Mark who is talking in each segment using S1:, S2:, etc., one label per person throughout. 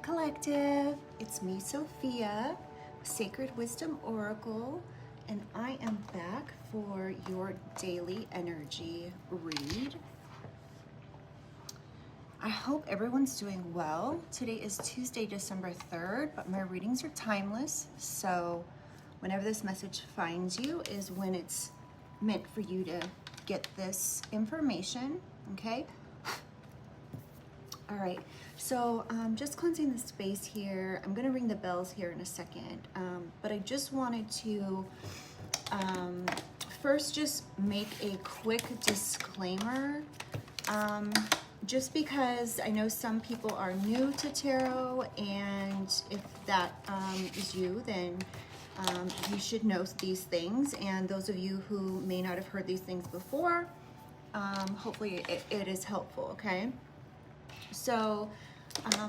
S1: Collective, it's me, Sophia, Sacred Wisdom Oracle, and I am back for your daily energy read. I hope everyone's doing well. Today is Tuesday, December 3rd, but my readings are timeless, so whenever this message finds you is when it's meant for you to get this information, okay? All right, so just cleansing the space here. I'm gonna ring the bells here in a second, but I just wanted to first just make a quick disclaimer. Just because I know some people are new to tarot, and if that is you, then you should know these things. And those of you who may not have heard these things before, hopefully it is helpful, okay? So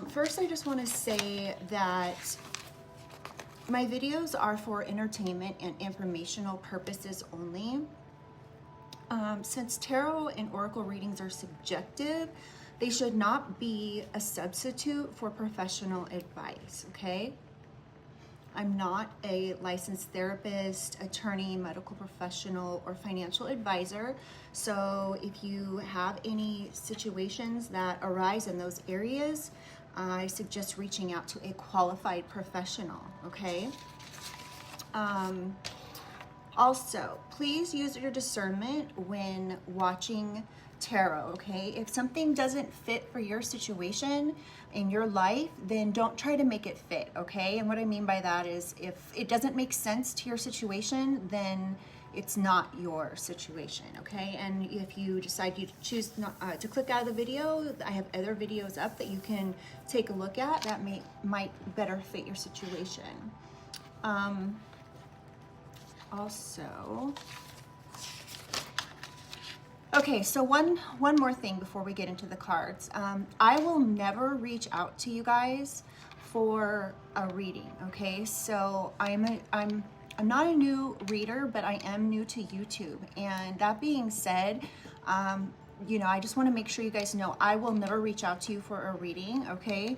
S1: first I just want to say that my videos are for entertainment and informational purposes only. Since tarot and oracle readings are subjective, they should not be a substitute for professional advice, okay? I'm not a licensed therapist, attorney, medical professional, or financial advisor. So if you have any situations that arise in those areas, I suggest reaching out to a qualified professional, okay? Also, please use your discernment when watching tarot, okay? If something doesn't fit for your situation in your life, then don't try to make it fit, okay? And what I mean by that is if it doesn't make sense to your situation, then it's not your situation, okay? And if you decide you choose not to click out of the video, I have other videos up that you can take a look at that might better fit your situation. Also, okay, so one more thing before we get into the cards. I will never reach out to you guys for a reading, okay? So I'm not a new reader, but I am new to YouTube. And that being said, you know, I just want to make sure you guys know I will never reach out to you for a reading, okay?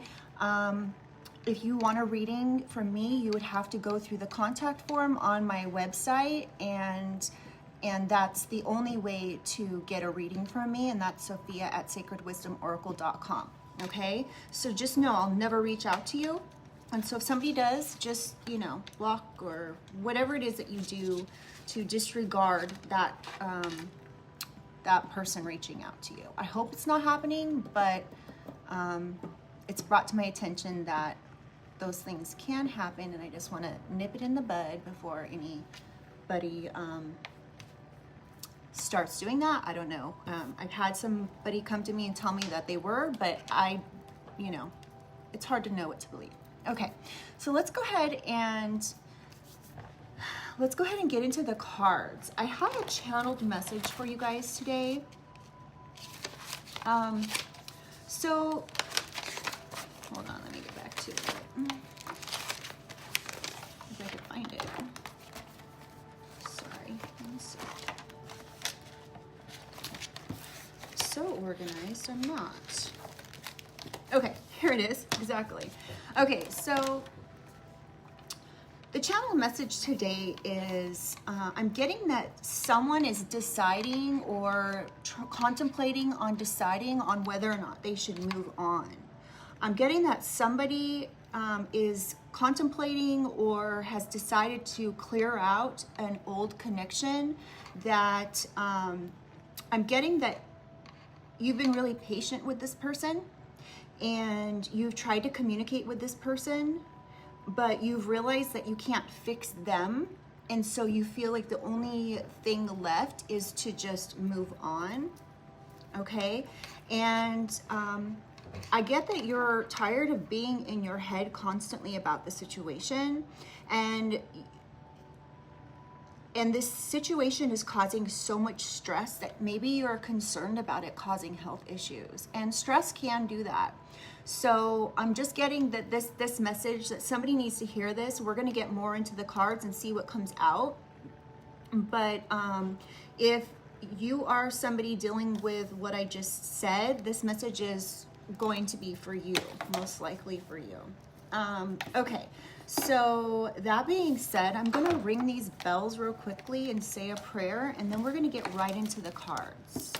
S1: If you want a reading from me, you would have to go through the contact form on my website, and that's the only way to get a reading from me, and that's Sophia@sacredwisdomoracle.com, okay? So just know I'll never reach out to you. And so if somebody does, just, you know, block or whatever it is that you do to disregard that, that person reaching out to you. I hope it's not happening, but it's brought to my attention that those things can happen, and I just want to nip it in the bud before anybody starts doing that. I don't know. I've had somebody come to me and tell me that they were, but you know, it's hard to know what to believe. Okay, so let's go ahead and get into the cards. I have a channeled message for you guys today. So hold on, let me get back to it. If I could find it. Sorry. Let me see. So organized, I'm not. Okay, here it is, exactly. Okay, so the channel message today is, I'm getting that someone is deciding or contemplating on deciding on whether or not they should move on. I'm getting that somebody is contemplating or has decided to clear out an old connection, that I'm getting that you've been really patient with this person and you've tried to communicate with this person, but you've realized that you can't fix them. And so you feel like the only thing left is to just move on, okay? And I get that you're tired of being in your head constantly about the situation, and this situation is causing so much stress that maybe you're concerned about it causing health issues, and stress can do that. So I'm just getting that this message that somebody needs to hear this. We're going to get more into the cards and see what comes out. But if you are somebody dealing with what I just said, this message is going to be for you, most likely for you. Okay, so that being said, I'm gonna ring these bells real quickly and say a prayer, and then we're gonna get right into the cards.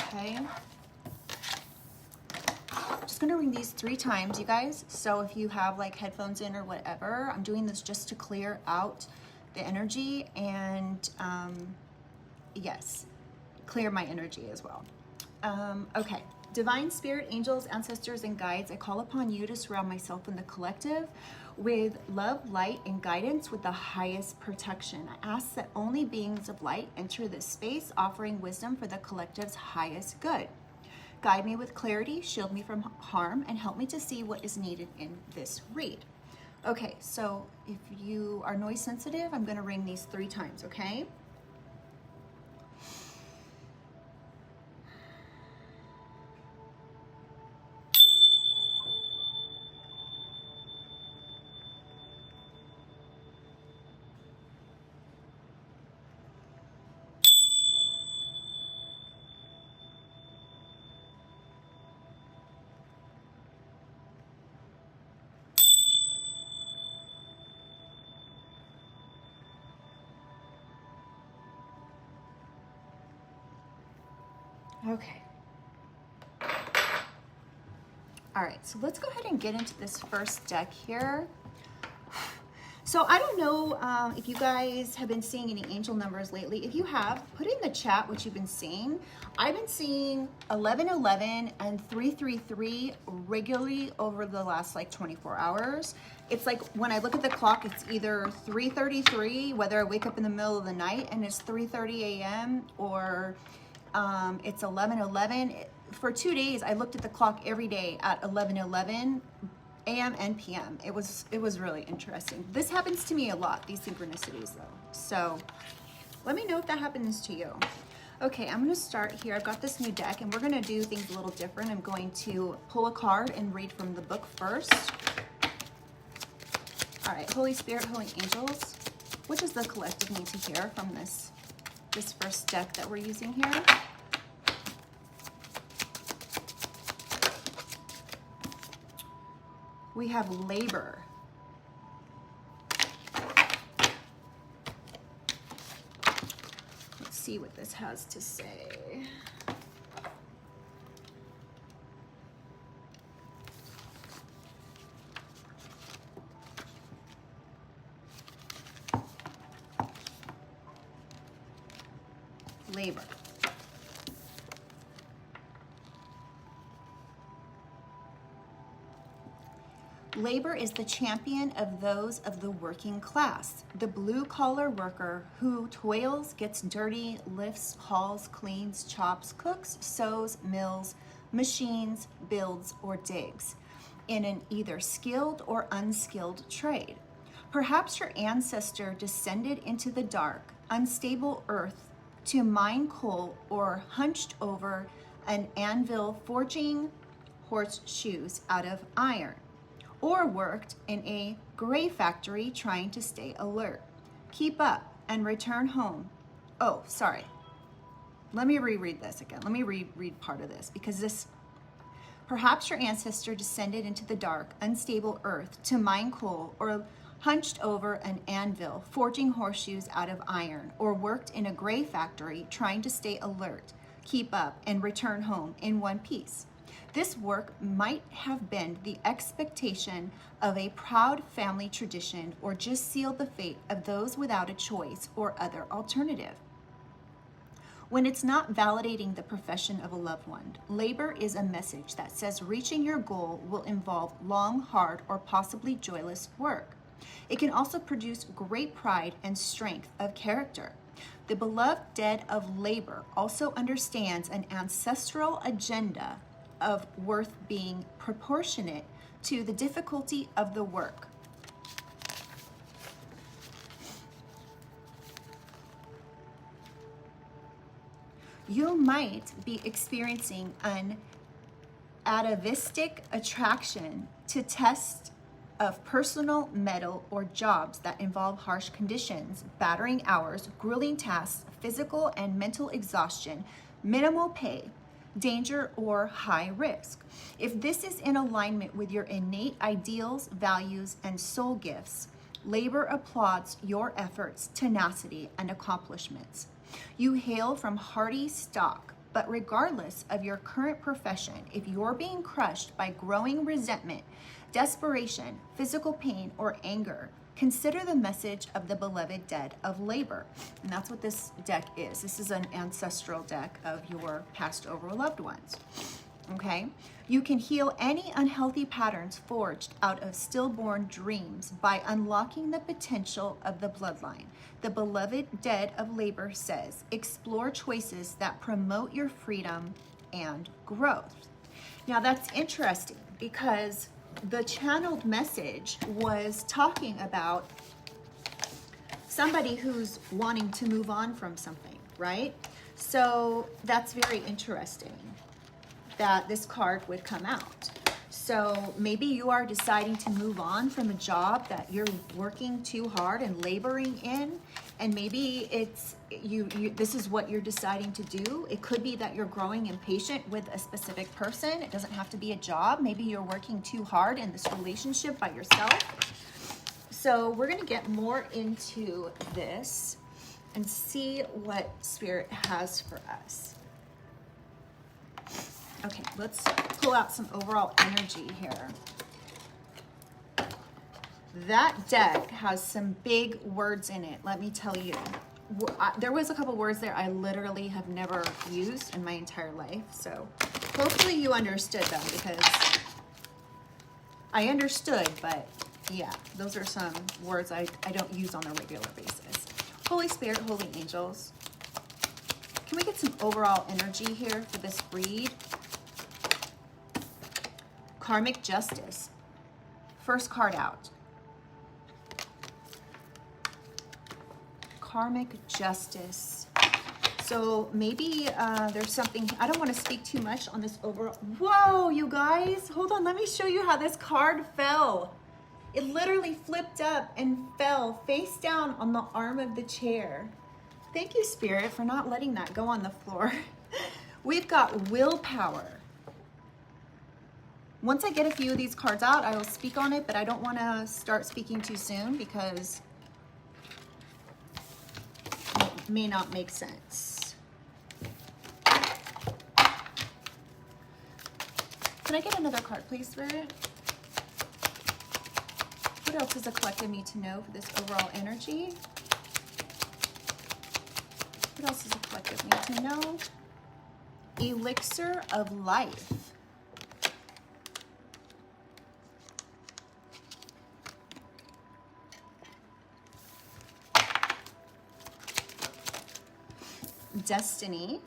S1: Okay. Just gonna ring these 3 times, you guys. So if you have like headphones in or whatever, I'm doing this just to clear out the energy and yes, clear my energy as well. Okay. Divine Spirit, angels, ancestors, and guides, I call upon you to surround myself and the collective with love, light, and guidance with the highest protection. I ask that only beings of light enter this space, offering wisdom for the collective's highest good. Guide me with clarity, shield me from harm, and help me to see what is needed in this read. Okay, so if you are noise sensitive, I'm going to ring these 3 times, okay? Okay. All right, so let's go ahead and get into this first deck here. So I don't know if you guys have been seeing any angel numbers lately. If you have, put in the chat what you've been seeing. I've been seeing 1111 and 333 regularly over the last like 24 hours. It's like when I look at the clock, it's either 3:33, whether I wake up in the middle of the night and it's 3:30 a.m. or it's 11:11. For 2 days, I looked at the clock every day at 11:11 a.m. and p.m. It was really interesting. This happens to me a lot, these synchronicities though. So let me know if that happens to you. Okay, I'm gonna start here. I've got this new deck and we're gonna do things a little different. I'm going to pull a card and read from the book first. All right, Holy Spirit, Holy Angels, what does the collective need to hear from this first deck that we're using here? We have labor. Let's see what this has to say. Labor. Labor is the champion of those of the working class, the blue-collar worker who toils, gets dirty, lifts, hauls, cleans, chops, cooks, sews, mills, machines, builds, or digs in an either skilled or unskilled trade. Perhaps your ancestor descended into the dark, unstable earth to mine coal or hunched over an anvil forging horseshoes out of iron, or worked in a gray factory trying to stay alert, keep up, and return home. Oh, sorry. Let me reread this again. Let me reread part of this because this, perhaps your ancestor descended into the dark, unstable earth to mine coal or hunched over an anvil, forging horseshoes out of iron, or worked in a gray factory trying to stay alert, keep up, and return home in one piece. This work might have been the expectation of a proud family tradition or just sealed the fate of those without a choice or other alternative. When it's not validating the profession of a loved one, labor is a message that says reaching your goal will involve long, hard, or possibly joyless work. It can also produce great pride and strength of character. The beloved dead of labor also understands an ancestral agenda of worth being proportionate to the difficulty of the work. You might be experiencing an atavistic attraction to tests of personal mettle or jobs that involve harsh conditions, battering hours, grueling tasks, physical and mental exhaustion, minimal pay. danger, or high risk. If this is in alignment with your innate ideals, values, and soul gifts, labor applauds your efforts, tenacity, and accomplishments. You hail from hardy stock, but regardless of your current profession, if you're being crushed by growing resentment, desperation, physical pain, or anger, consider the message of the beloved dead of labor. And that's what this deck is. This is an ancestral deck of your passed over loved ones. Okay? You can heal any unhealthy patterns forged out of stillborn dreams by unlocking the potential of the bloodline. The beloved dead of labor says, explore choices that promote your freedom and growth. Now that's interesting because the channeled message was talking about somebody who's wanting to move on from something, right? So that's very interesting that this card would come out. So maybe you are deciding to move on from a job that you're working too hard and laboring in, and maybe it's this is what you're deciding to do. It could be that you're growing impatient with a specific person. It doesn't have to be a job. Maybe you're working too hard in this relationship by yourself. So we're going to get more into this and see what Spirit has for us. Okay, let's pull out some overall energy here. That deck has some big words in it, let me tell you. There was a couple words there I literally have never used in my entire life, so hopefully you understood them, because I understood, but yeah, those are some words I don't use on a regular basis. Holy Spirit, holy angels, can we get some overall energy here for this read? Karmic justice. First card out. Karmic justice. So maybe there's something, I don't want to speak too much on this overall. Whoa, you guys, hold on. Let me show you how this card fell. It literally flipped up and fell face down on the arm of the chair. Thank you, Spirit, for not letting that go on the floor. We've got willpower. Once I get a few of these cards out, I will speak on it, but I don't want to start speaking too soon because it may not make sense. Can I get another card, please, Spirit? What else does the collective need to know for this overall energy? What else does the collective need to know? Elixir of life. Destiny.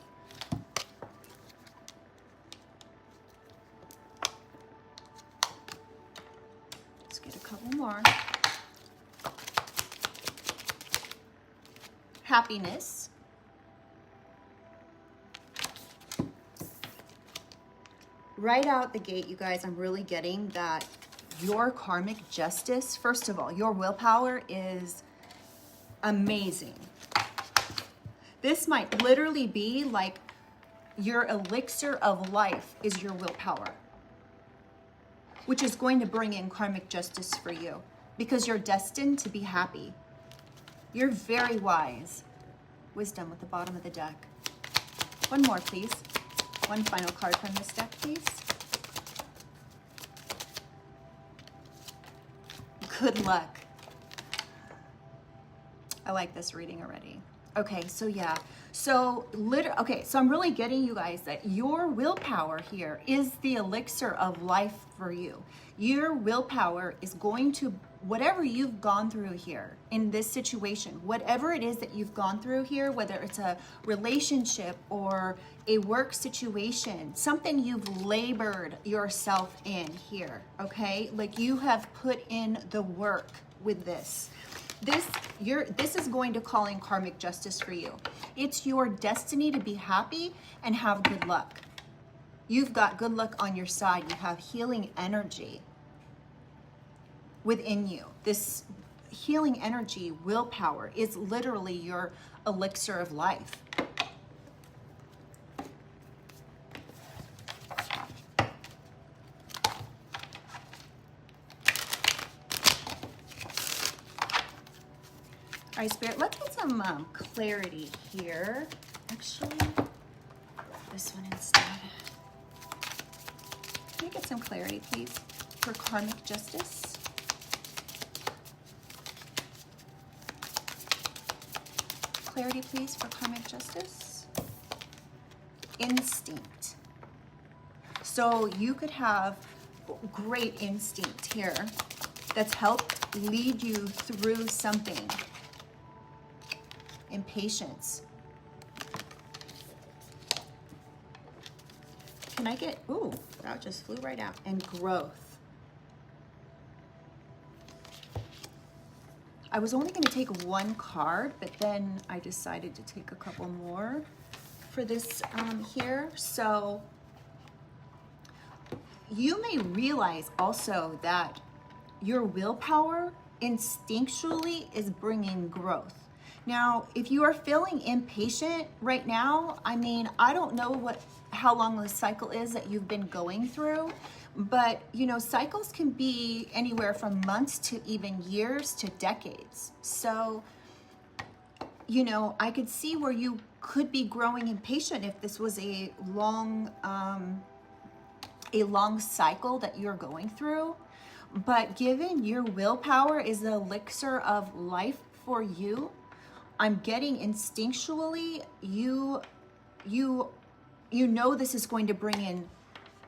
S1: Let's get a couple more. Happiness. Right out the gate, you guys, I'm really getting that your karmic justice, first of all, your willpower is amazing. This might literally be like your elixir of life is your willpower, which is going to bring in karmic justice for you because you're destined to be happy. You're very wise. Wisdom with the bottom of the deck. One more, please. One final card from this deck, please. Good luck. I like this reading already. Okay, so yeah, so I'm really getting you guys that your willpower here is the elixir of life for you. Your willpower is going to, whatever you've gone through here in this situation, whatever it is that you've gone through here, whether it's a relationship or a work situation, something you've labored yourself in here, okay? Like you have put in the work with this. This is going to call in karmic justice for you. It's your destiny to be happy and have good luck. You've got good luck on your side. You have healing energy within you. This healing energy, willpower, is literally your elixir of life. Hi, Spirit. Let's get some clarity here. Actually, this one instead. Can I get some clarity, please, for karmic justice? Clarity, please, for karmic justice. Instinct. So you could have great instinct here that's helped lead you through something. Impatience. Can I get, ooh, that just flew right out. And growth. I was only going to take one card, but then I decided to take a couple more for this here. So you may realize also that your willpower instinctually is bringing growth. Now, if you are feeling impatient right now, I mean, I don't know how long the cycle is that you've been going through, but you know, cycles can be anywhere from months to even years to decades. So, you know, I could see where you could be growing impatient if this was a long cycle that you're going through. But given your willpower is the elixir of life for you, I'm getting instinctually, you know this is going to bring in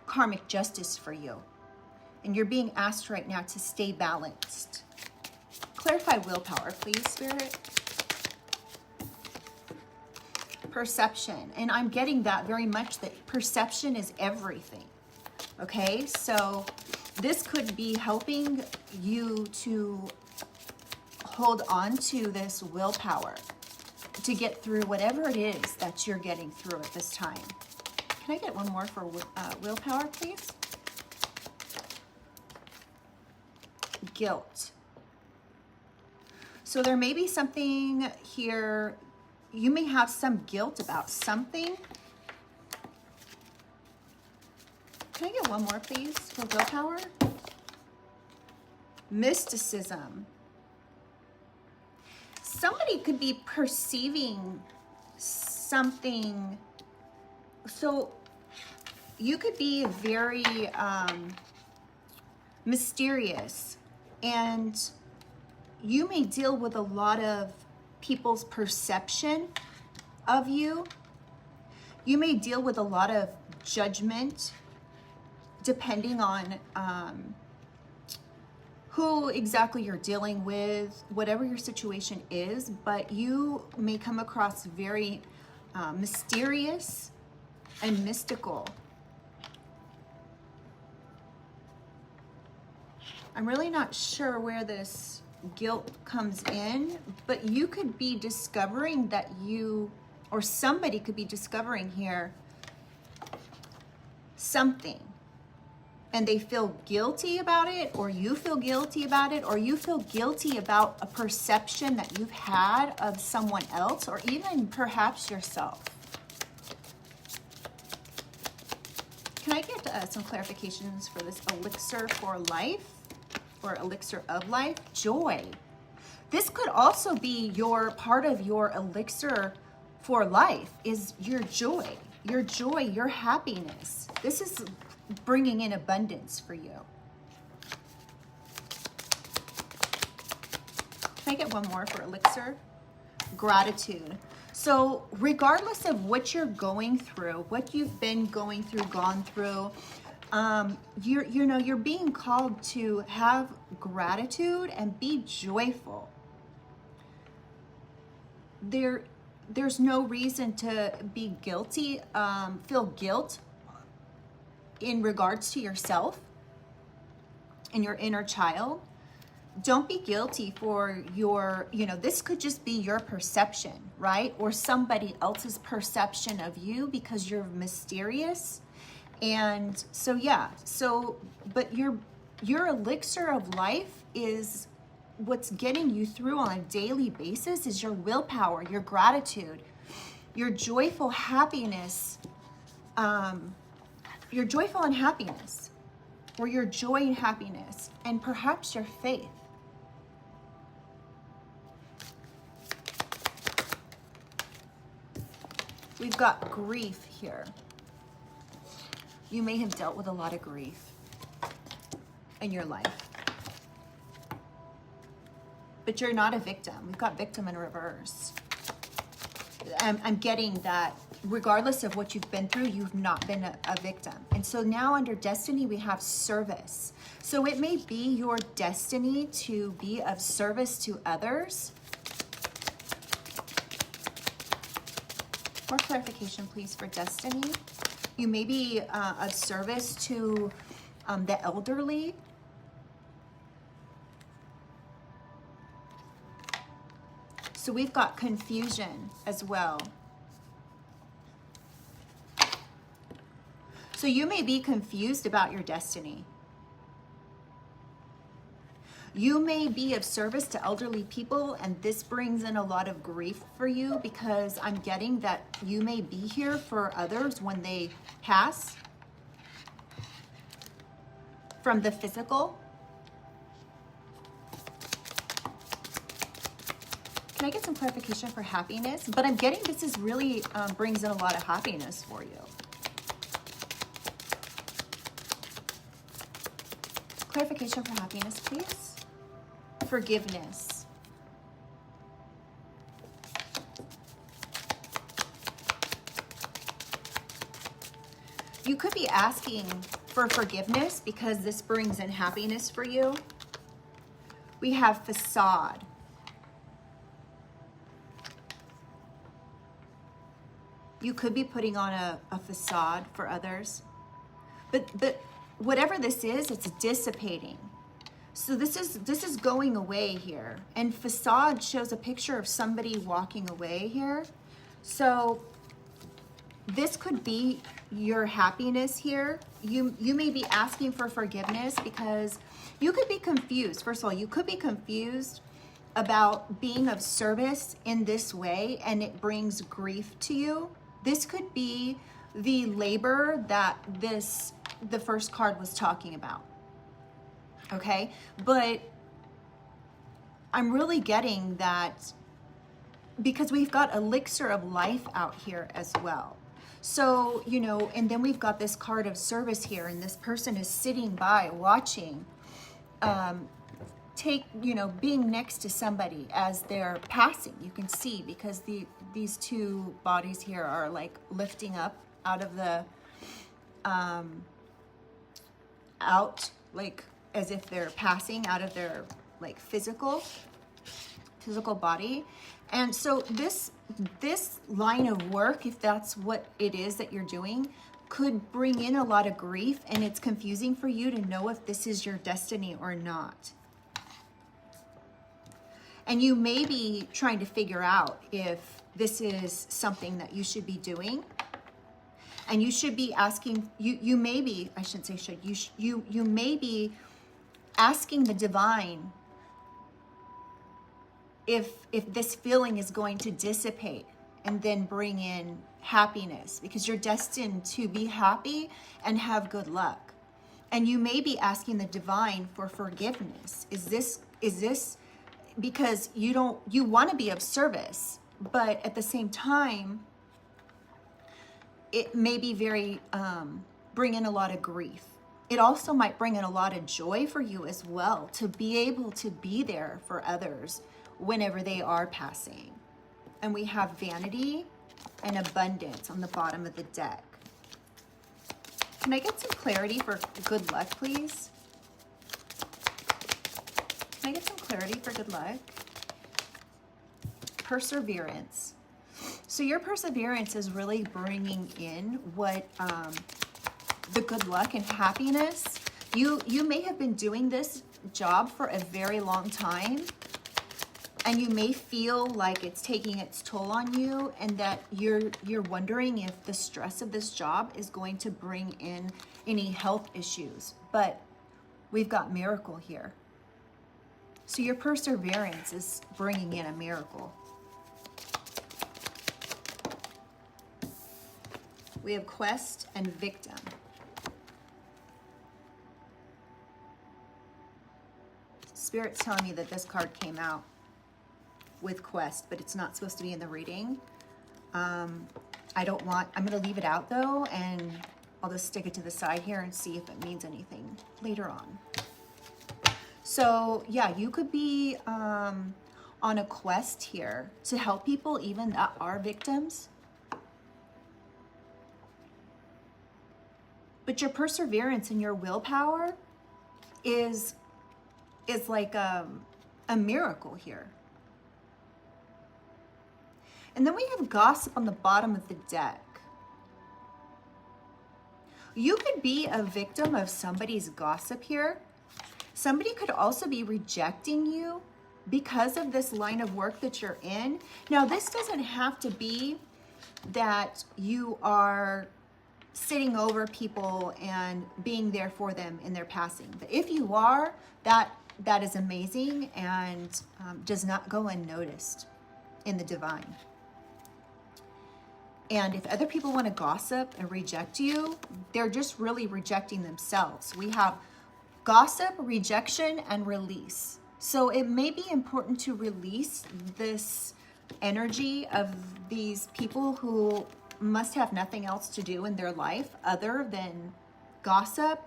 S1: karmic justice for you. And you're being asked right now to stay balanced. Clarify willpower, please, Spirit. Perception. And I'm getting that very much, that perception is everything. Okay, so this could be helping you to hold on to this willpower to get through whatever it is that you're getting through at this time. Can I get one more for willpower, please? Guilt. So there may be something here, you may have some guilt about something. Can I get one more, please, for willpower? Mysticism. Somebody could be perceiving something. So you could be very mysterious, and you may deal with a lot of people's perception of you. You may deal with a lot of judgment depending on who exactly you're dealing with, whatever your situation is, but you may come across very mysterious and mystical. I'm really not sure where this guilt comes in, but you could be discovering that you, or somebody could be discovering here something, and they feel guilty about it, or you feel guilty about it, or you feel guilty about a perception that you've had of someone else, or even perhaps yourself. Can I get some clarifications for this elixir for life, or elixir of life? Joy. This could also be your part of your elixir for life, is your joy, your happiness. This is bringing in abundance for you. Can I get one more for elixir? Gratitude. So regardless of what you're going through, what you've been going through, gone through, you're being called to have gratitude and be joyful. There's no reason to be guilty, feel guilt in regards to yourself and your inner child. Don't be guilty for your, this could just be your perception, right? Or somebody else's perception of you because you're mysterious. And so, yeah, but your elixir of life is what's getting you through on a daily basis is your willpower, your gratitude, your joyful happiness, your joyful and happiness, or your joy and happiness, and perhaps your faith. We've got grief here. You may have dealt with a lot of grief in your life. But you're not a victim. We've got victim in reverse. I'm getting that regardless of what you've been through, you've not been a victim. And so now under destiny, we have service. So it may be your destiny to be of service to others. More clarification, please, for destiny. You may be of service to the elderly. So we've got confusion as well. So you may be confused about your destiny. You may be of service to elderly people, and this brings in a lot of grief for you because I'm getting that you may be here for others when they pass from the physical. Can I get some clarification for happiness? But I'm getting this is really brings in a lot of happiness for you. Clarification for happiness, please. Forgiveness. You could be asking for forgiveness because this brings in happiness for you. We have facade. You could be putting on a facade for others. But whatever this is, it's dissipating. So this is going away here. And facade shows a picture of somebody walking away here. So this could be your happiness here. You may be asking for forgiveness because you could be confused. First of all, you could be confused about being of service in this way, and it brings grief to you. This could be the labor that the first card was talking about. Okay, but I'm really getting that because we've got elixir of life out here as well. So, you know, and then we've got this card of service here, and this person is sitting by watching, being next to somebody as they're passing. You can see because these two bodies here are like lifting up out of the, like as if they're passing out of their like physical body. And so this line of work, if that's what it is that you're doing, could bring in a lot of grief, and it's confusing for you to know if this is your destiny or not. And you may be trying to figure out if this is something that you should be doing. And you should be asking, you may be, I shouldn't say should, you may be asking the divine if this feeling is going to dissipate and then bring in happiness, because you're destined to be happy and have good luck. And you may be asking the divine for forgiveness. Is this because you want to be of service, but at the same time, it may be very, bring in a lot of grief. It also might bring in a lot of joy for you as well, to be able to be there for others whenever they are passing. And we have vanity and abundance on the bottom of the deck. Can I get some clarity for good luck, please? Can I get some clarity for good luck? Perseverance. So your perseverance is really bringing in what the good luck and happiness. You may have been doing this job for a very long time, and you may feel like it's taking its toll on you, and that you're wondering if the stress of this job is going to bring in any health issues. But we've got miracle here. So your perseverance is bringing in a miracle. We have quest and victim. Spirit's telling me that this card came out with quest, but it's not supposed to be in the reading. I'm going to leave it out though, and I'll just stick it to the side here and see if it means anything later on. So yeah, you could be on a quest here to help people even that are victims. But your perseverance and your willpower is like a miracle here. And then we have gossip on the bottom of the deck. You could be a victim of somebody's gossip here. Somebody could also be rejecting you because of this line of work that you're in. Now, this doesn't have to be that you are sitting over people and being there for them in their passing. But if you are, that is amazing and does not go unnoticed in the divine. And if other people want to gossip and reject you, they're just really rejecting themselves. We have gossip, rejection, and release. So it may be important to release this energy of these people who must have nothing else to do in their life other than gossip.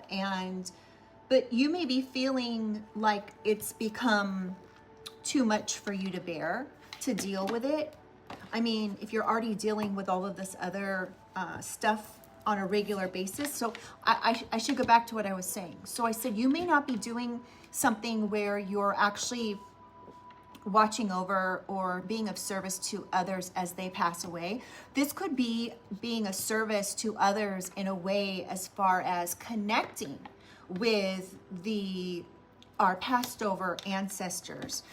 S1: But you may be feeling like it's become too much for you to bear, to deal with it. I mean, if you're already dealing with all of this other stuff on a regular basis. So I should go back to what I was saying. So I said, you may not be doing something where you're actually watching over or being of service to others as they pass away. This could be being a service to others in a way as far as connecting with our passed over ancestors.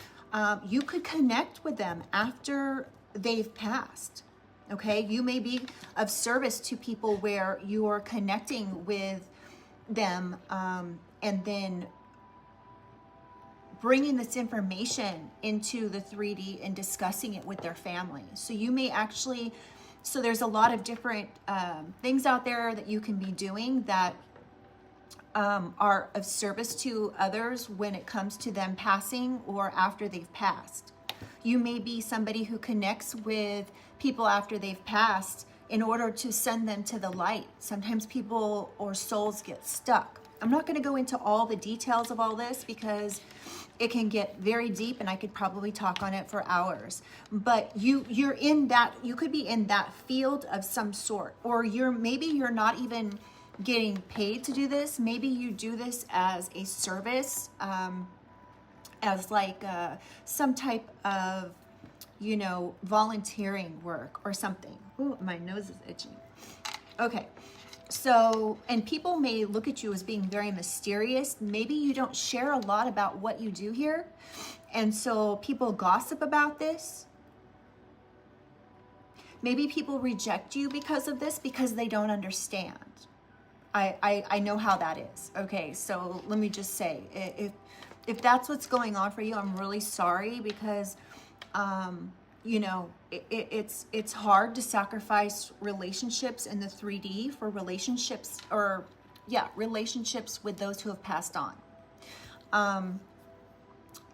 S1: You could connect with them after they've passed. Okay, you may be of service to people where you are connecting with them and then bringing this information into the 3D and discussing it with their family. So you may actually, so there's a lot of different things out there that you can be doing that are of service to others when it comes to them passing or after they've passed. You may be somebody who connects with people after they've passed in order to send them to the light. Sometimes people or souls get stuck. I'm not going to go into all the details of all this because it can get very deep and I could probably talk on it for hours. But you're in that, you could be in that field of some sort, or maybe you're not even getting paid to do this. Maybe you do this as a service, as like some type of, volunteering work or something. Ooh, my nose is itching. Okay. So, and people may look at you as being very mysterious. Maybe you don't share a lot about what you do here. And so people gossip about this. Maybe people reject you because of this, because they don't understand. I know how that is. Okay, so let me just say, if that's what's going on for you, I'm really sorry, because it's hard to sacrifice relationships in the 3D for relationships with those who have passed on.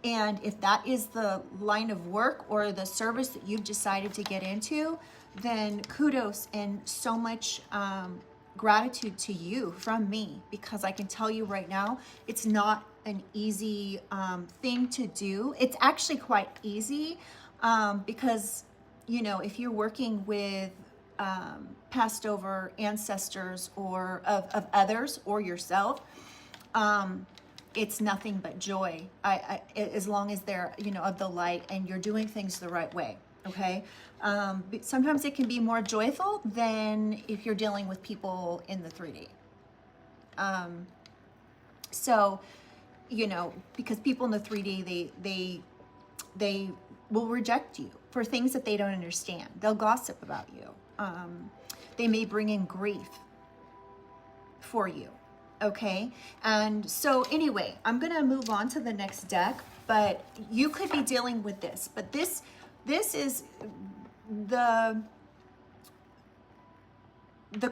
S1: And if that is the line of work or the service that you've decided to get into, then kudos and so much gratitude to you from me, because I can tell you right now, it's not an easy thing to do. It's actually quite easy because, if you're working with passed over ancestors or of others or yourself, it's nothing but joy. As long as they're, of the light and you're doing things the right way. Okay. But sometimes it can be more joyful than if you're dealing with people in the 3D. So, because people in the 3D, they will reject you for things that they don't understand. They'll gossip about you. They may bring in grief for you. Okay. And so anyway, I'm going to move on to the next deck, but you could be dealing with this, but this is the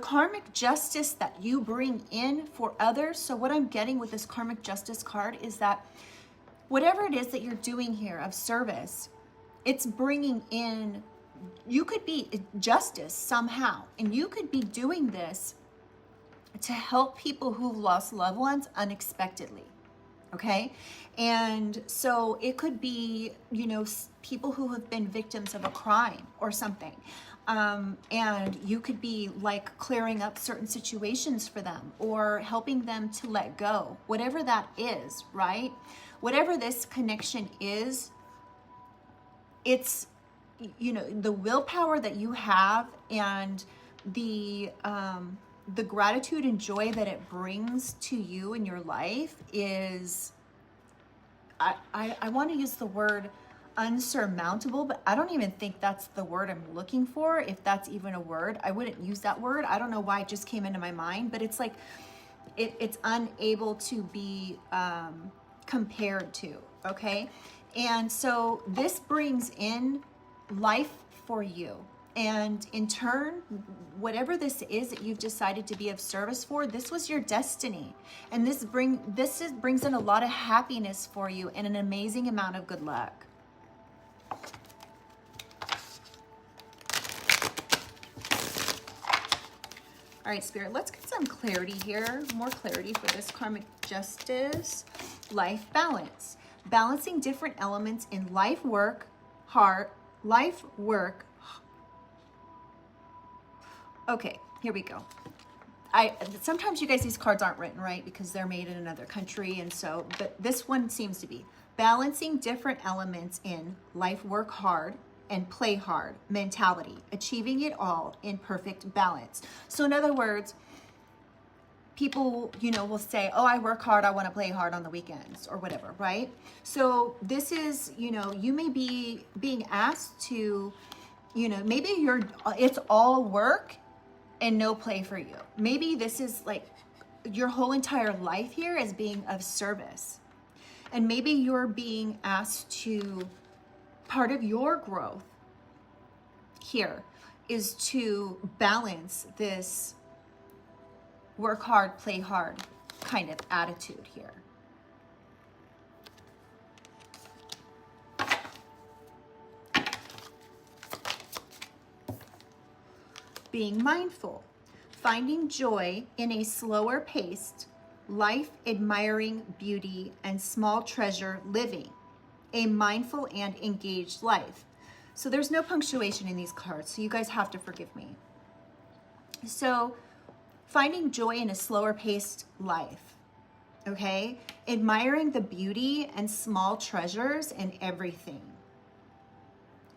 S1: karmic justice that you bring in for others. So what I'm getting with this karmic justice card is that whatever it is that you're doing here of service, it's bringing in justice somehow, and you could be doing this to help people who've lost loved ones unexpectedly. Okay. And so it could be, you know, people who have been victims of a crime or something. And you could be like clearing up certain situations for them or helping them to let go, whatever that is, right? Whatever this connection is, it's, you know, the willpower that you have and the gratitude and joy that it brings to you in your life is, I want to use the word unsurmountable, but I don't even think that's the word I'm looking for. If that's even a word, I wouldn't use that word. I don't know why it just came into my mind, but it's like, it's unable to be compared to, okay? And so this brings in life for you. And in turn, whatever this is that you've decided to be of service for, this was your destiny. And this brings in a lot of happiness for you and an amazing amount of good luck. All right, Spirit, let's get some clarity here, more clarity for this karmic justice. Life balance. Balancing different elements in life, work, heart, life, work. Okay, here we go. Sometimes you guys, these cards aren't written right because they're made in another country. And so, but this one seems to be balancing different elements in life, work hard, and play hard mentality, achieving it all in perfect balance. So in other words, people, you know, will say, oh, I work hard, I want to play hard on the weekends or whatever, right? So this is, you know, you may be being asked to, you know, maybe it's all work and no play for you. Maybe this is like your whole entire life here is being of service. And maybe you're being asked to, part of your growth here is to balance this work hard, play hard kind of attitude here. Being mindful, finding joy in a slower paced life, admiring beauty and small treasure living, a mindful and engaged life. So there's no punctuation in these cards, so you guys have to forgive me. So finding joy in a slower paced life, okay? Admiring the beauty and small treasures in everything.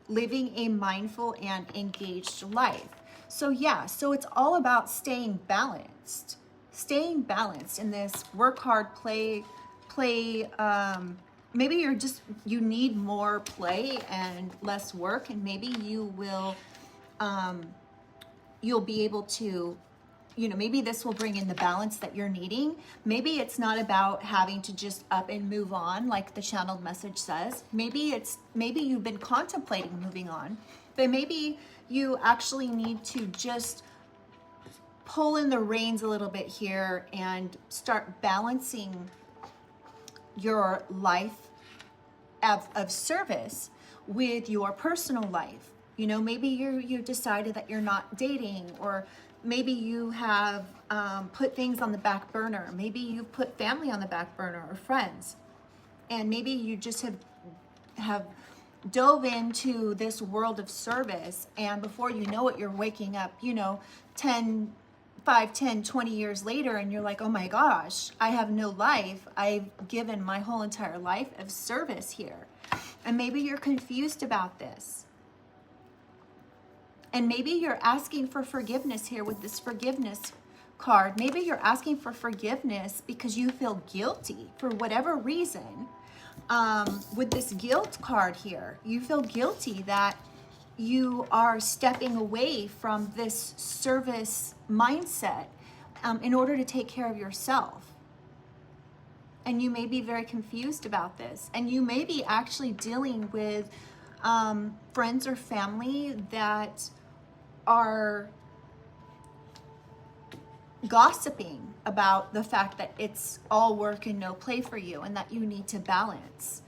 S1: Living a mindful and engaged life. So yeah, so it's all about staying balanced in this work hard, play, maybe you need more play and less work, and maybe you will, you'll be able to, you know, maybe this will bring in the balance that you're needing. Maybe it's not about having to just up and move on like the channeled message says. Maybe you've been contemplating moving on, but maybe you actually need to just pull in the reins a little bit here and start balancing your life of service with your personal life. You know, maybe you decided that you're not dating, or maybe you have put things on the back burner. Maybe you put family on the back burner or friends, and maybe you just have dove into this world of service, and before you know it, you're waking up, you know, 5, 10, 20 years later, and you're like, oh my gosh, I have no life. I've given my whole entire life of service here. And maybe you're confused about this. And maybe you're asking for forgiveness here with this forgiveness card. Maybe you're asking for forgiveness because you feel guilty for whatever reason. With this guilt card here, you feel guilty that you are stepping away from this service mindset in order to take care of yourself. And you may be very confused about this. And you may be actually dealing with friends or family that are gossiping about the fact that it's all work and no play for you, and that you need to balance.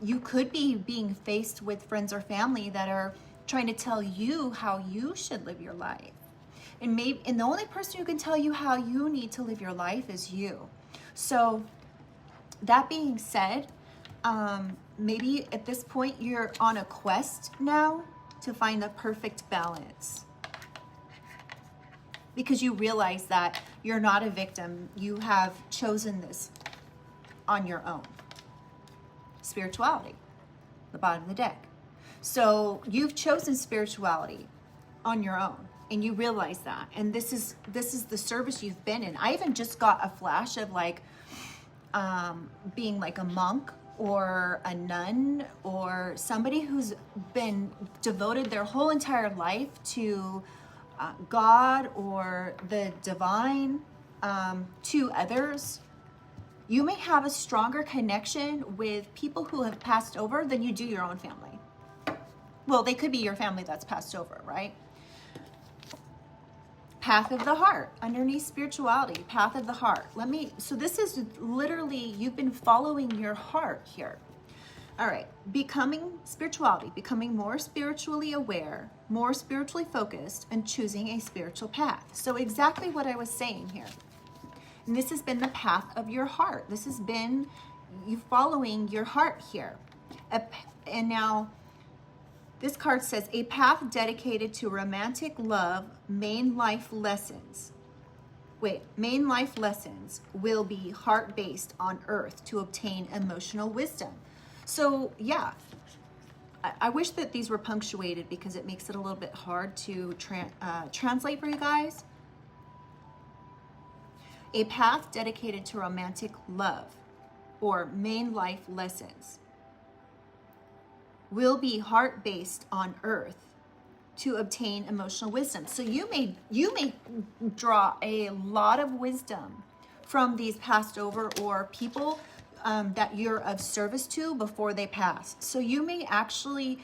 S1: You could be being faced with friends or family that are trying to tell you how you should live your life. And the only person who can tell you how you need to live your life is you. So that being said, maybe at this point you're on a quest now to find the perfect balance, because you realize that you're not a victim. You have chosen this on your own. Spirituality, the bottom of the deck. So you've chosen spirituality on your own, and you realize that. And this is the service you've been in. I even just got a flash of like being like a monk or a nun or somebody who's been devoted their whole entire life to God or the divine, to others. You may have a stronger connection with people who have passed over than you do your own family. Well, they could be your family that's passed over, right? Path of the heart, underneath spirituality, path of the heart. So this is literally, you've been following your heart here. All right, becoming spirituality, becoming more spiritually aware, more spiritually focused, and choosing a spiritual path. So exactly what I was saying here. And this has been the path of your heart. This has been you following your heart here. And now this card says, a path dedicated to romantic love, main life lessons. Main life lessons will be heart-based on earth to obtain emotional wisdom. So yeah, I wish that these were punctuated because it makes it a little bit hard to translate for you guys. A path dedicated to romantic love or main life lessons will be heart-based on earth to obtain emotional wisdom. So you may draw a lot of wisdom from these passed over or people that you're of service to before they pass. So you may actually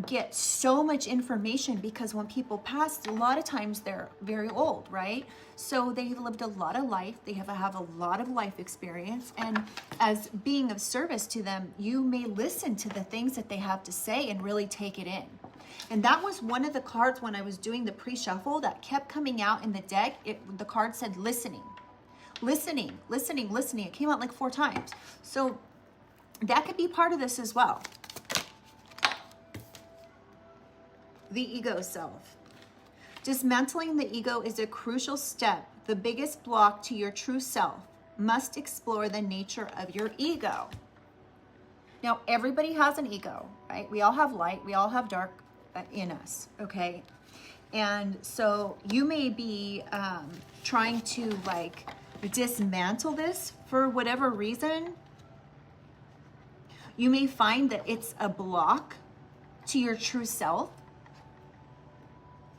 S1: get so much information because when people pass, a lot of times they're very old, right? So they've lived a lot of life. They have a lot of life experience. And as being of service to them, you may listen to the things that they have to say and really take it in. And that was one of the cards when I was doing the pre-shuffle that kept coming out in the deck. The card said listening. Listening, listening, listening. It came out like 4 times. So that could be part of this as well. The ego self. Dismantling the ego is a crucial step. The biggest block to your true self. Must explore the nature of your ego. Now, everybody has an ego, right? We all have light. We all have dark in us, okay? And so you may be trying to like dismantle this for whatever reason. You may find that it's a block to your true self,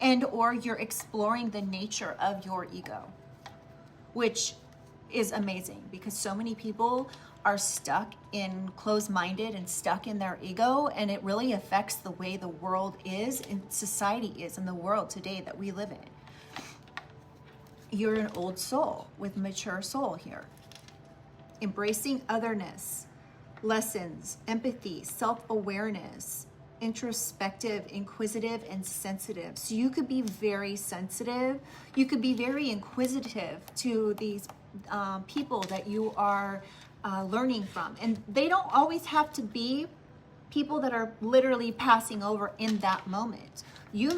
S1: and or you're exploring the nature of your ego, which is amazing because so many people are stuck in closed-minded and stuck in their ego, and it really affects the way the world is and society is in the world today that we live in. You're an old soul with mature soul here. Embracing otherness, lessons, empathy, self-awareness, introspective, inquisitive, and sensitive. So you could be very sensitive. You could be very inquisitive to these people that you are learning from. And they don't always have to be people that are literally passing over in that moment. You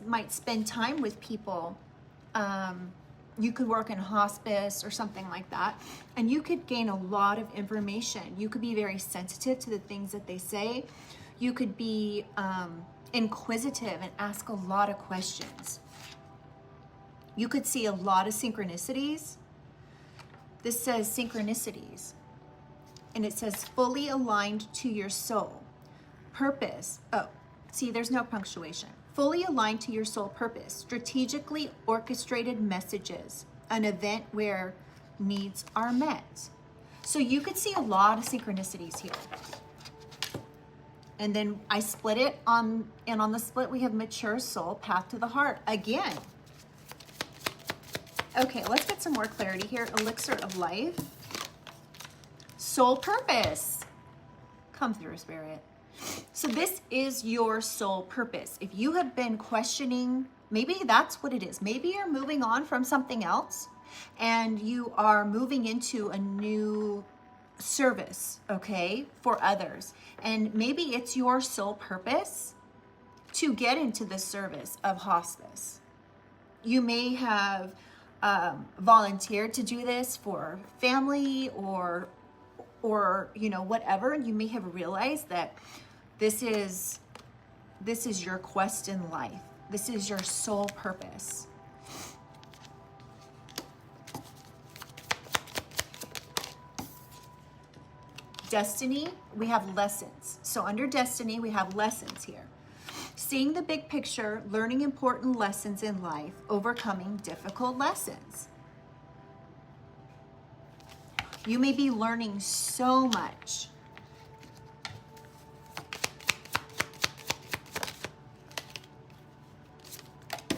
S1: might spend time with people. You could work in hospice or something like that, and you could gain a lot of information. You could be very sensitive to the things that they say. You could be inquisitive and ask a lot of questions. You could see a lot of synchronicities. This says synchronicities, and it says fully aligned to your soul purpose. Oh, see, there's no punctuation. Fully aligned to your soul purpose, strategically orchestrated messages, an event where needs are met. So you could see a lot of synchronicities here. And then I split it and on the split we have mature soul, path to the heart again. Okay, let's get some more clarity here. Elixir of life, soul purpose. Come through, Spirit. So this is your soul purpose. If you have been questioning, maybe that's what it is. Maybe you're moving on from something else and you are moving into a new service, okay, for others. And maybe it's your soul purpose to get into the service of hospice. You may have volunteered to do this for family or you know, whatever. You may have realized that this is your quest in life. This is your soul purpose. Destiny, we have lessons. So under destiny, we have lessons here. Seeing the big picture, learning important lessons in life, overcoming difficult lessons. You may be learning so much.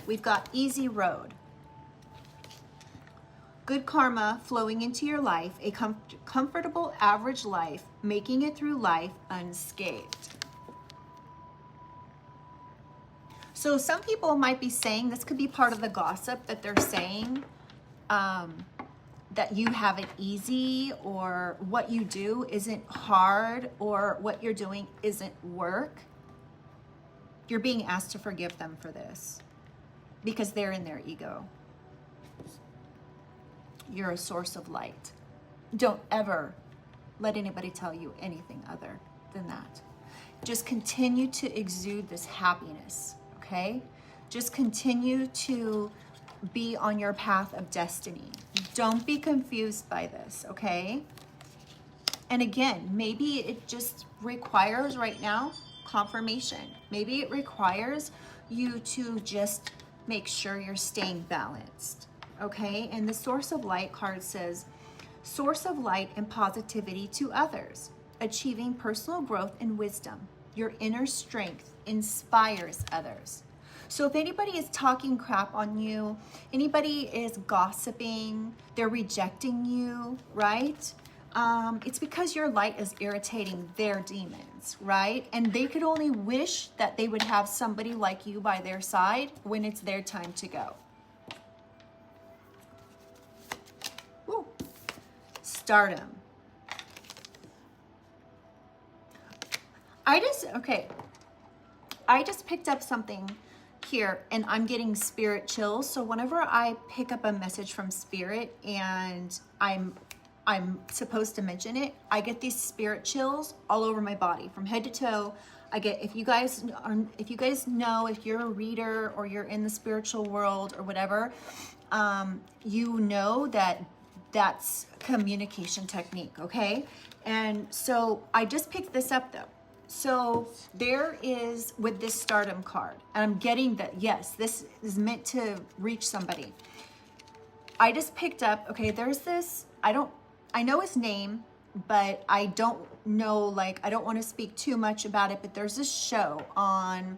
S1: We've got easy road. Good karma flowing into your life, a comfortable average life, making it through life unscathed. So some people might be saying, this could be part of the gossip that they're saying, that you have it easy, or what you do isn't hard, or what you're doing isn't work. You're being asked to forgive them for this because they're in their ego. You're a source of light. Don't ever let anybody tell you anything other than that. Just continue to exude this happiness, okay? Just continue to be on your path of destiny. Don't be confused by this, okay? And again, maybe it just requires right now confirmation. Maybe it requires you to just make sure you're staying balanced, okay? And the source of light card says, source of light and positivity to others, achieving personal growth and wisdom. Your inner strength inspires others. So if anybody is talking crap on you, anybody is gossiping, they're rejecting you, right? It's because your light is irritating their demons, right? And they could only wish that they would have somebody like you by their side when it's their time to go. Woo. Stardom. I just picked up something here and I'm getting spirit chills. So whenever I pick up a message from spirit and I'm supposed to mention it, I get these spirit chills all over my body from head to toe. I get, if you guys know, if you're a reader or you're in the spiritual world or whatever, you know that that's communication technique, okay? And so I just picked this up though. So there is, with this stardom card, and I'm getting that, yes, this is meant to reach somebody. I just picked up, okay, there's this, I know his name, but I don't know, like, I don't want to speak too much about it, but there's this show on,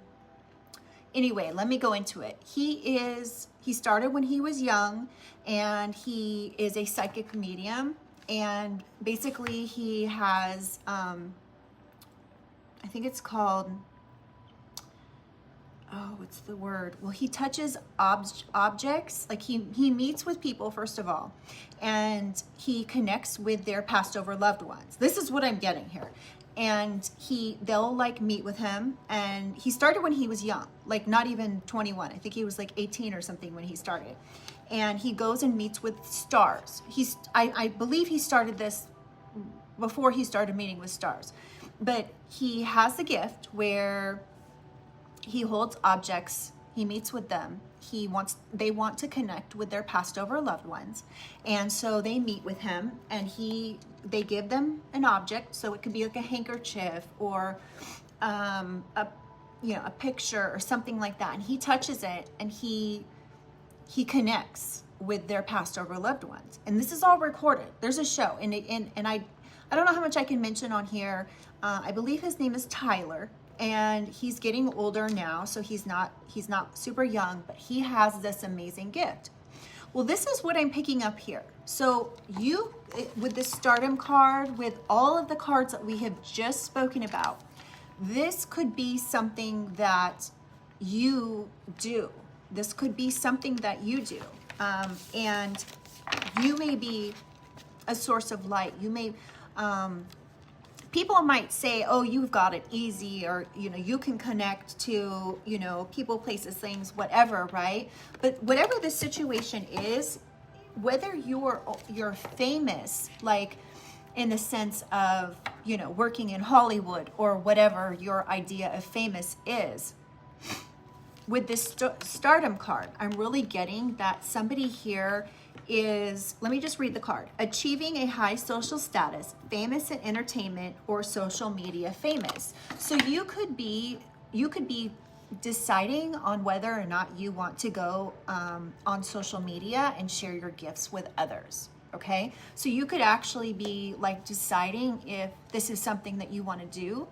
S1: anyway, let me go into it. He started when he was young, and he is a psychic medium, and basically he has, I think it's called, oh, what's the word? Well, he touches objects, like he meets with people, first of all, and he connects with their passed over loved ones. This is what I'm getting here. And they'll like meet with him, and he started when he was young, like not even 21. I think he was like 18 or something when he started. And he goes and meets with stars. I believe he started this before he started meeting with stars. But he has a gift where he holds objects, he meets with them, they want to connect with their passed over loved ones. And so they meet with him, and they give them an object. So it could be like a handkerchief or a picture or something like that. And he touches it, and he connects with their passed over loved ones. And this is all recorded. There's a show, and I don't know how much I can mention on here. I believe his name is Tyler, and he's getting older now, so he's not super young, but he has this amazing gift. Well, this is what I'm picking up here. So with this stardom card, with all of the cards that we have just spoken about, this could be something that you do. This could be something that you do. And you may be a source of light. You may, people might say, oh, you've got it easy, or, you know, you can connect to, you know, people, places, things, whatever, right? But whatever the situation is, whether you're famous, like in the sense of, you know, working in Hollywood or whatever your idea of famous is, with this stardom card, I'm really getting that somebody here is, let me just read the card, achieving a high social status, famous in entertainment or social media famous. So you could be deciding on whether or not you want to go on social media and share your gifts with others. Okay, so you could actually be like deciding if this is something that you want to do,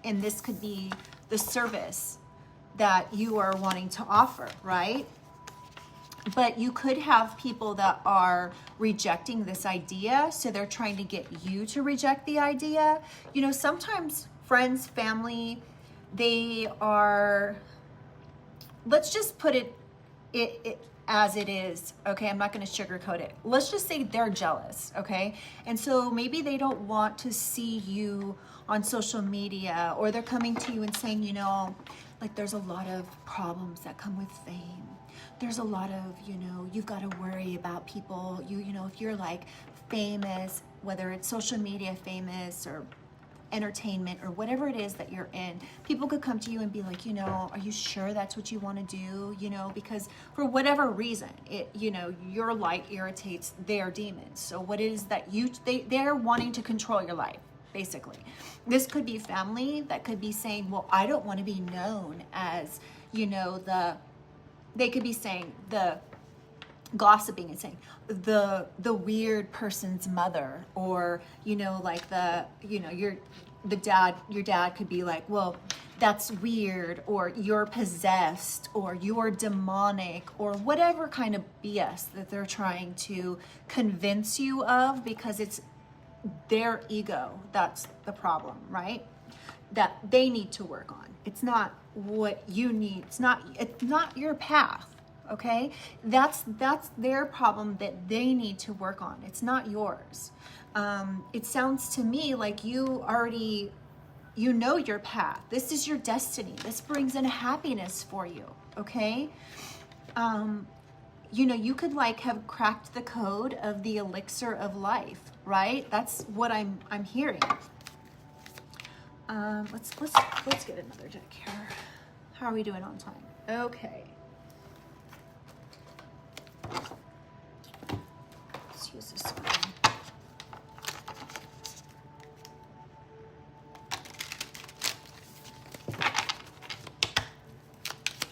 S1: and this could be the service that you are wanting to offer, right? But you could have people that are rejecting this idea, so they're trying to get you to reject the idea. You know, sometimes friends, family, they are, let's just put it as it is, okay? I'm not going to sugarcoat it. Let's just say they're jealous, okay? And so maybe they don't want to see you on social media, or they're coming to you and saying, you know, like there's a lot of problems that come with fame. There's a lot of, you know, you've got to worry about people. You know, if you're like famous, whether it's social media famous or entertainment or whatever it is that you're in, people could come to you and be like, you know, are you sure that's what you want to do? You know, because for whatever reason, it, you know, your light irritates their demons. So what it is that they're wanting to control your life, basically. This could be family that could be saying, well, I don't want to be known as, you know, they could be saying the gossiping and saying the weird person's mother, or, you know, like the, you know, your dad could be like, well, that's weird, or you're possessed, or you're demonic, or whatever kind of BS that they're trying to convince you of, because it's their ego that's the problem, right? That they need to work on. It's not what you need. It's not your path. Okay, that's their problem that they need to work on. It's not yours. It sounds to me like you already, you know your path. This is your destiny. This brings in happiness for you. Okay, you know, you could like have cracked the code of the elixir of life, right? That's what I'm hearing. Let's get another deck here. How are we doing on time? Okay. Let's use this one.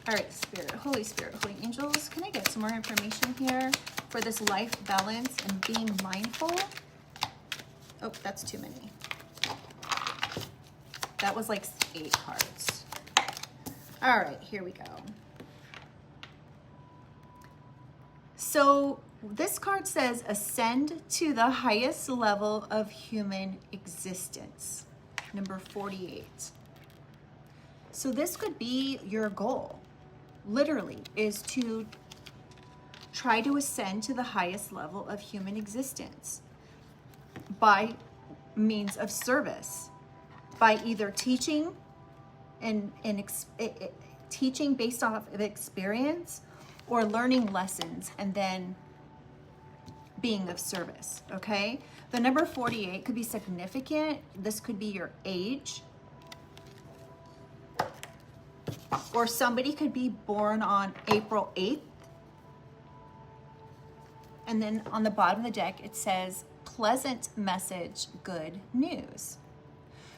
S1: All right, Spirit, Holy Angels, can I get some more information here for this life balance and being mindful? Oh, that's too many. That was like 8 cards. All right, here we go. So this card says, ascend to the highest level of human existence, number 48. So this could be your goal, literally, is to try to ascend to the highest level of human existence by means of service, by either teaching and teaching based off of experience, or learning lessons and then being of service, okay? The number 48 could be significant. This could be your age. Or somebody could be born on April 8th. And then on the bottom of the deck, it says, pleasant message, good news.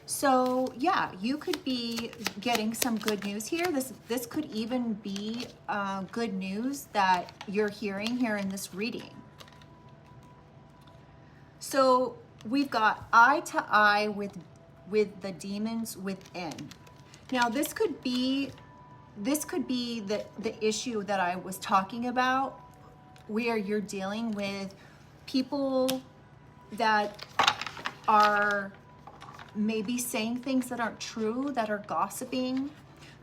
S1: So yeah, you could be getting some good news here. This could even be good news that you're hearing here in this reading. So we've got eye to eye with the demons within. Now this could be the issue that I was talking about, where you're dealing with people that are maybe saying things that aren't true, that are gossiping,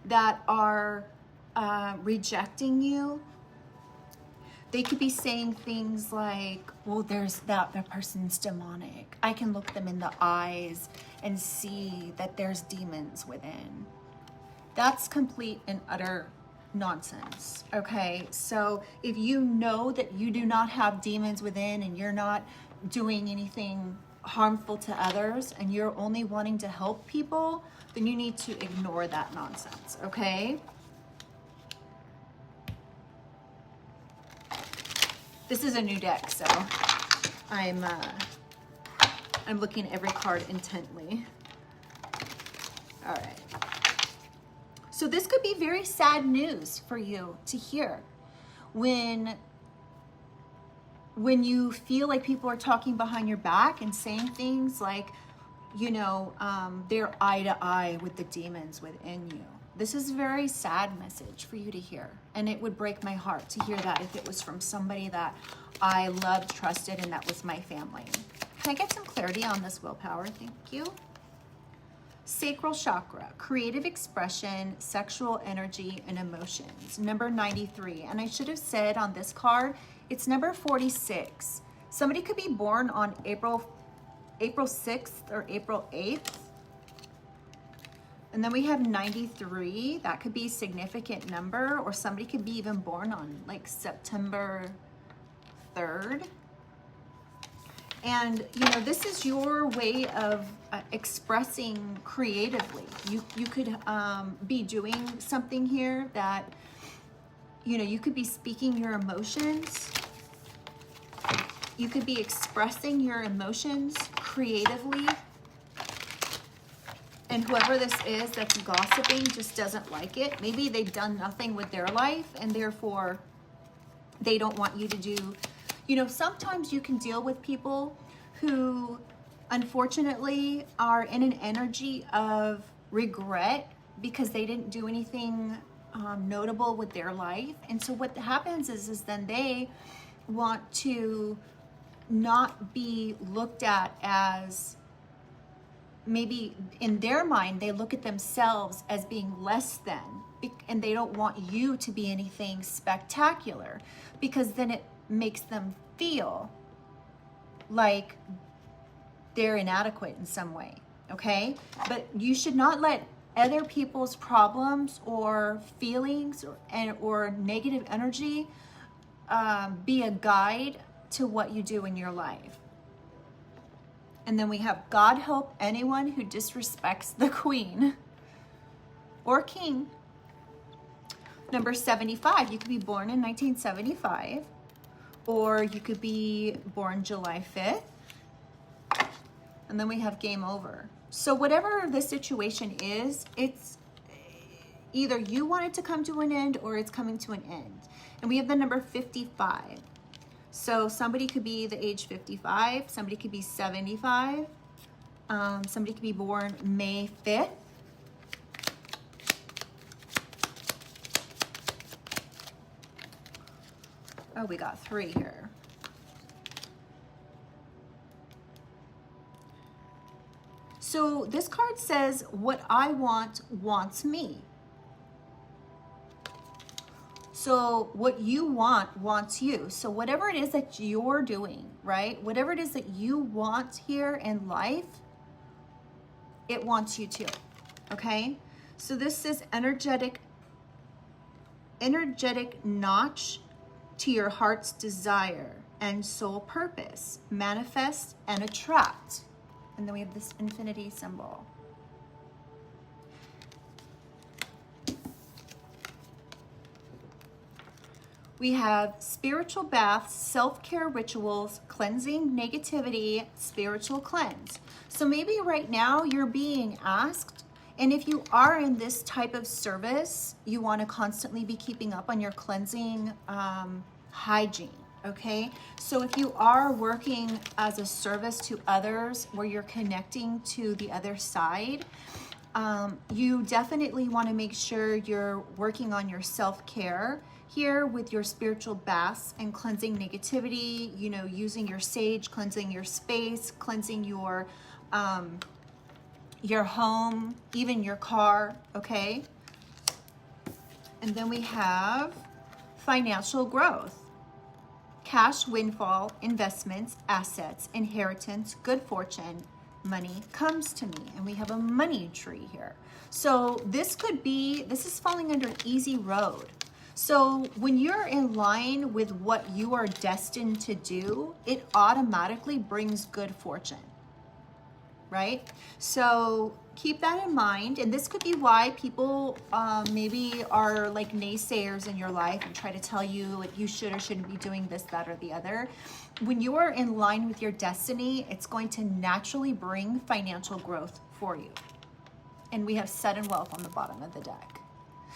S1: that are rejecting you. They could be saying things like, well, there's that person's demonic. I can look them in the eyes and see that there's demons within. That's complete and utter nonsense, okay? So if you know that you do not have demons within and you're not doing anything harmful to others and you're only wanting to help people, then you need to ignore that nonsense, okay? This is a new deck, so I'm looking at every card intently. All right. So this could be very sad news for you to hear when you feel like people are talking behind your back and saying things like, you know, they're eye to eye with the demons within you. This is a very sad message for you to hear. And it would break my heart to hear that if it was from somebody that I loved, trusted, and that was my family. Can I get some clarity on this willpower? Thank you. Sacral chakra, creative expression, sexual energy, and emotions. Number 93. And I should have said on this card, it's number 46. Somebody could be born on April 6th or April 8th. And then we have 93. That could be a significant number, or somebody could be even born on like September 3rd. And, you know, this is your way of expressing creatively. You could be doing something here that, you know, you could be speaking your emotions. You could be expressing your emotions creatively. And whoever this is that's gossiping just doesn't like it. Maybe they've done nothing with their life and therefore they don't want you to do. You know, sometimes you can deal with people who unfortunately are in an energy of regret because they didn't do anything notable with their life. And so what happens is then they want to not be looked at as, maybe in their mind, they look at themselves as being less than, and they don't want you to be anything spectacular because then it makes them feel like they're inadequate in some way, okay? But you should not let other people's problems or feelings or negative energy be a guide to what you do in your life. And then we have God help anyone who disrespects the queen or king. Number 75, you could be born in 1975, or you could be born July 5th. And then we have game over. So whatever the situation is, it's either you want it to come to an end or it's coming to an end. And we have the number 55. So somebody could be the age 55, somebody could be 75, somebody could be born May 5th. Oh, we got 3 here. So this card says, what I want wants me. So what you want wants you. So whatever it is that you're doing, right? Whatever it is that you want here in life, it wants you too, okay? So this is energetic notch to your heart's desire and soul purpose. Manifest and attract. And then we have this infinity symbol. We have spiritual baths, self-care rituals, cleansing negativity, spiritual cleanse. So maybe right now you're being asked, and if you are in this type of service, you want to constantly be keeping up on your cleansing hygiene, okay? So if you are working as a service to others where you're connecting to the other side, you definitely want to make sure you're working on your self-care here with your spiritual baths and cleansing negativity, you know, using your sage, cleansing your space, cleansing your your home, even your car, okay? And then we have financial growth, cash windfall, investments, assets, inheritance, good fortune, money comes to me. And we have a money tree here. So this is falling under easy road. So when you're in line with what you are destined to do, it automatically brings good fortune, right? So keep that in mind. And this could be why people maybe are like naysayers in your life and try to tell you like you should or shouldn't be doing this, that, or the other. When you are in line with your destiny, it's going to naturally bring financial growth for you. And we have sudden wealth on the bottom of the deck.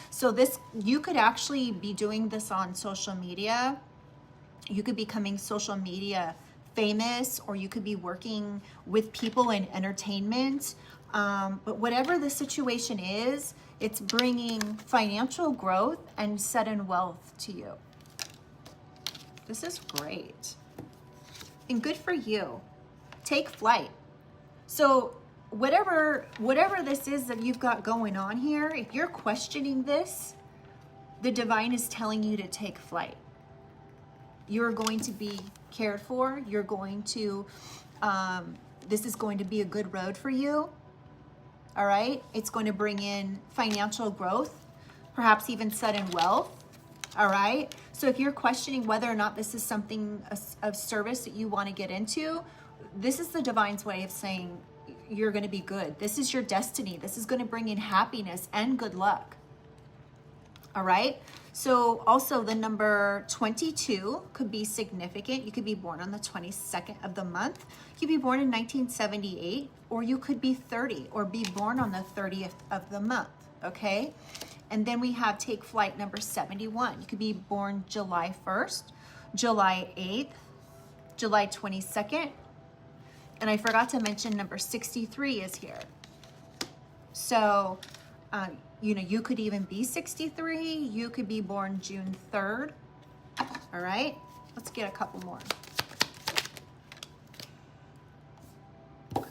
S1: So this, you could actually be doing this on social media. You could be becoming social media famous, or you could be working with people in entertainment. But whatever the situation is, it's bringing financial growth and sudden wealth to you. This is great. And good for you. Take flight. So whatever this is that you've got going on here, if you're questioning this, the divine is telling you to take flight. You're going to be cared for. You're going to, this is going to be a good road for you. All right. It's going to bring in financial growth, perhaps even sudden wealth. All right. So if you're questioning whether or not this is something of service that you want to get into, this is the divine's way of saying you're going to be good. This is your destiny. This is going to bring in happiness and good luck. All right. So also the number 22 could be significant. You could be born on the 22nd of the month. You could be born in 1978, or you could be 30 or be born on the 30th of the month. Okay. And then we have take flight number 71. You could be born July 1st, July 8th, July 22nd. And I forgot to mention number 63 is here. So, you could even be 63. You could be born June 3rd. All right, let's get a couple more.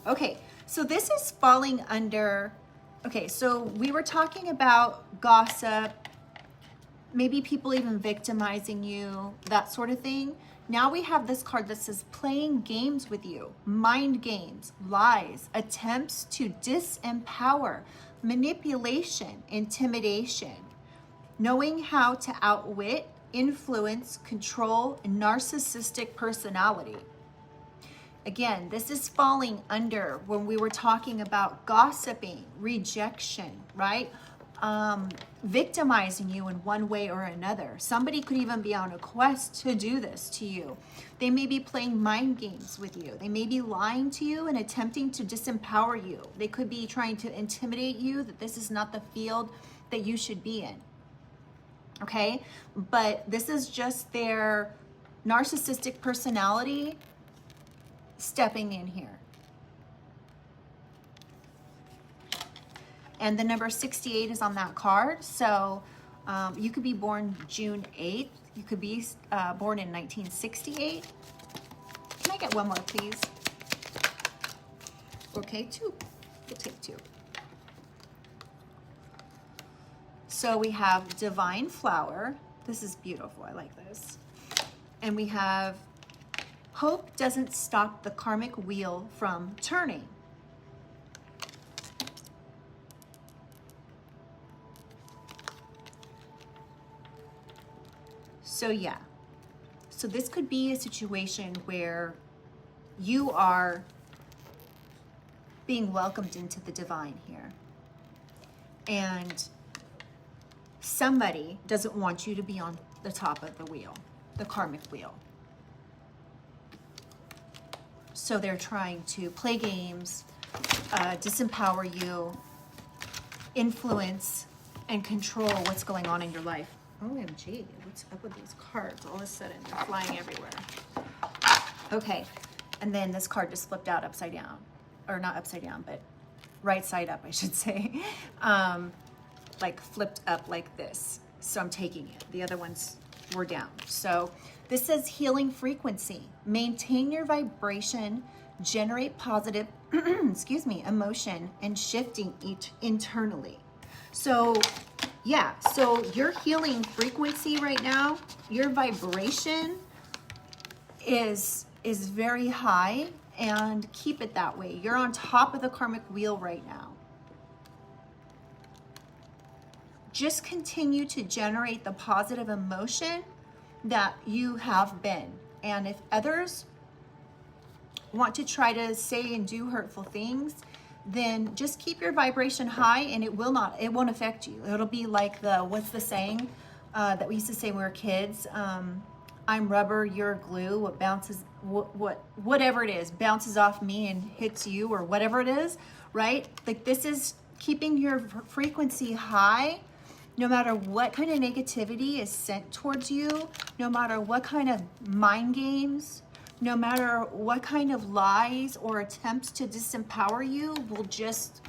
S1: Okay, so this is falling under, okay, so we were talking about gossip, maybe people even victimizing you, that sort of thing. Now we have this card that says playing games with you, mind games, lies, attempts to disempower, manipulation, intimidation, knowing how to outwit, influence, control, a narcissistic personality. Again, this is falling under when we were talking about gossiping, rejection, right? Victimizing you in one way or another. Somebody could even be on a quest to do this to you. They may be playing mind games with you. They may be lying to you and attempting to disempower you. They could be trying to intimidate you that this is not the field that you should be in. Okay? But this is just their narcissistic personality stepping in here. And the number 68 is on that card. So you could be born June 8th. You could be born in 1968. Can I get one more, please? Okay, 2. We'll take 2. So we have Divine Flower. This is beautiful. I like this. And we have hope doesn't stop the karmic wheel from turning. So yeah, so this could be a situation where you are being welcomed into the divine here. And somebody doesn't want you to be on the top of the wheel, the karmic wheel. So they're trying to play games, disempower you, influence, and control what's going on in your life. OMG, what's up with these cards? All of a sudden, they're flying everywhere. Okay, and then this card just flipped out upside down. Or not upside down, but right side up, I should say. Like flipped up like this. So I'm taking it. The other ones were down. So this says healing frequency. Maintain your vibration generate positive, excuse me, emotion and shifting each internally. So yeah, so your healing frequency right now, your vibration is very high, and keep it that way. You're on top of the karmic wheel right now. Just continue to generate the positive emotion that you have been. And if others want to try to say and do hurtful things, then just keep your vibration high, and it won't affect you. It'll be like what's the saying that we used to say when we were kids? I'm rubber, you're glue. What bounces, whatever it is, bounces off me and hits you, or whatever it is, right? Like, this is keeping your frequency high, no matter what kind of negativity is sent towards you, no matter what kind of mind games, no matter what kind of lies or attempts to disempower you will just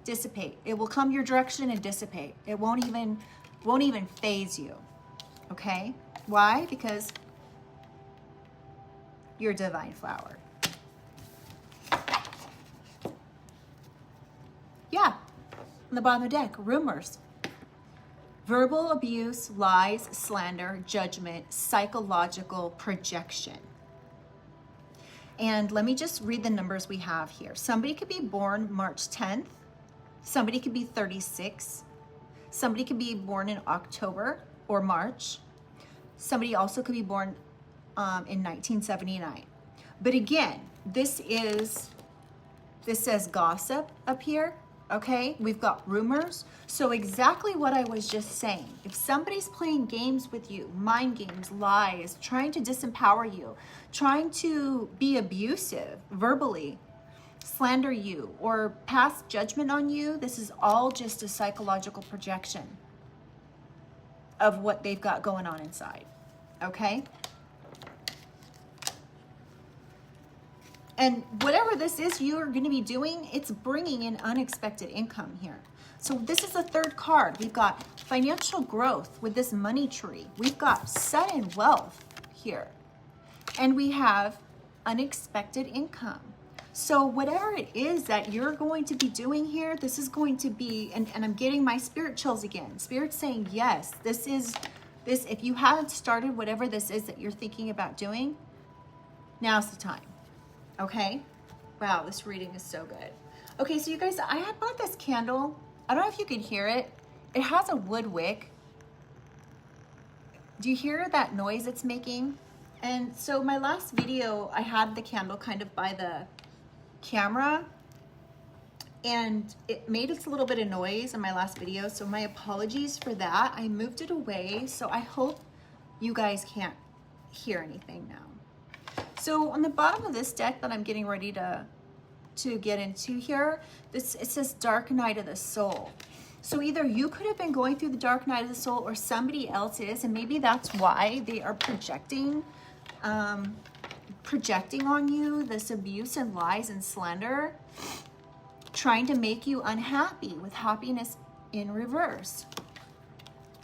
S1: dissipate. It will come your direction and dissipate. It won't even phase you. Okay? Why? Because you're a divine flower. Yeah. On the bottom of the deck, rumors. Verbal abuse, lies, slander, judgment, psychological projection. And let me just read the numbers we have here. Somebody could be born March 10th. Somebody could be 36. Somebody could be born in October or March. Somebody also could be born in 1979. But again, this says gossip up here. Okay, we've got rumors. So exactly what I was just saying. If somebody's playing games with you, mind games, lies, trying to disempower you, trying to be abusive verbally, slander you, or pass judgment on you, this is all just a psychological projection of what they've got going on inside. Okay? And whatever this is you're going to be doing, it's bringing in unexpected income here. So this is the third card. We've got financial growth with this money tree. We've got sudden wealth here. And we have unexpected income. So whatever it is that you're going to be doing here, this is going to be, and I'm getting my spirit chills again. Spirit's saying, yes, this, if you haven't started whatever this is that you're thinking about doing, now's the time. Okay? Wow, this reading is so good. Okay, so you guys, I had bought this candle. I don't know if you can hear it. It has a wood wick. Do you hear that noise it's making? And so my last video, I had the candle kind of by the camera, and it made a little bit of noise in my last video, so my apologies for that. I moved it away, so I hope you guys can't hear anything now. So on the bottom of this deck that I'm getting ready to get into here, it says Dark Night of the Soul. So either you could have been going through the dark night of the soul, or somebody else is, and maybe that's why they are projecting on you this abuse and lies and slander, trying to make you unhappy with happiness in reverse.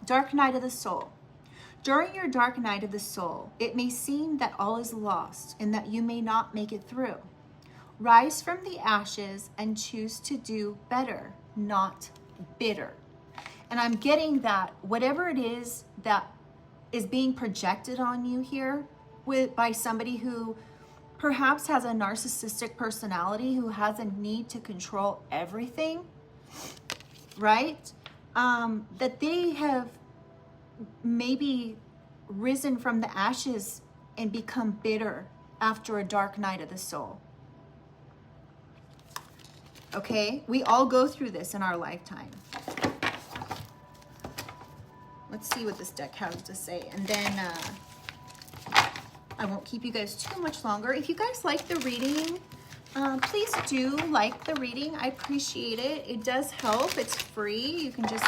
S1: Dark Night of the Soul. During your dark night of the soul, it may seem that all is lost and that you may not make it through. Rise from the ashes and choose to do better, not bitter. And I'm getting that whatever it is that is being projected on you here by somebody who perhaps has a narcissistic personality, who has a need to control everything, right? That they have maybe risen from the ashes and become bitter after a dark night of the soul. Okay, we all go through this in our lifetime. Let's see what this deck has to say, and then I won't keep you guys too much longer. If you guys like the reading, please do like the reading. I appreciate it. It does help. It's free. You can just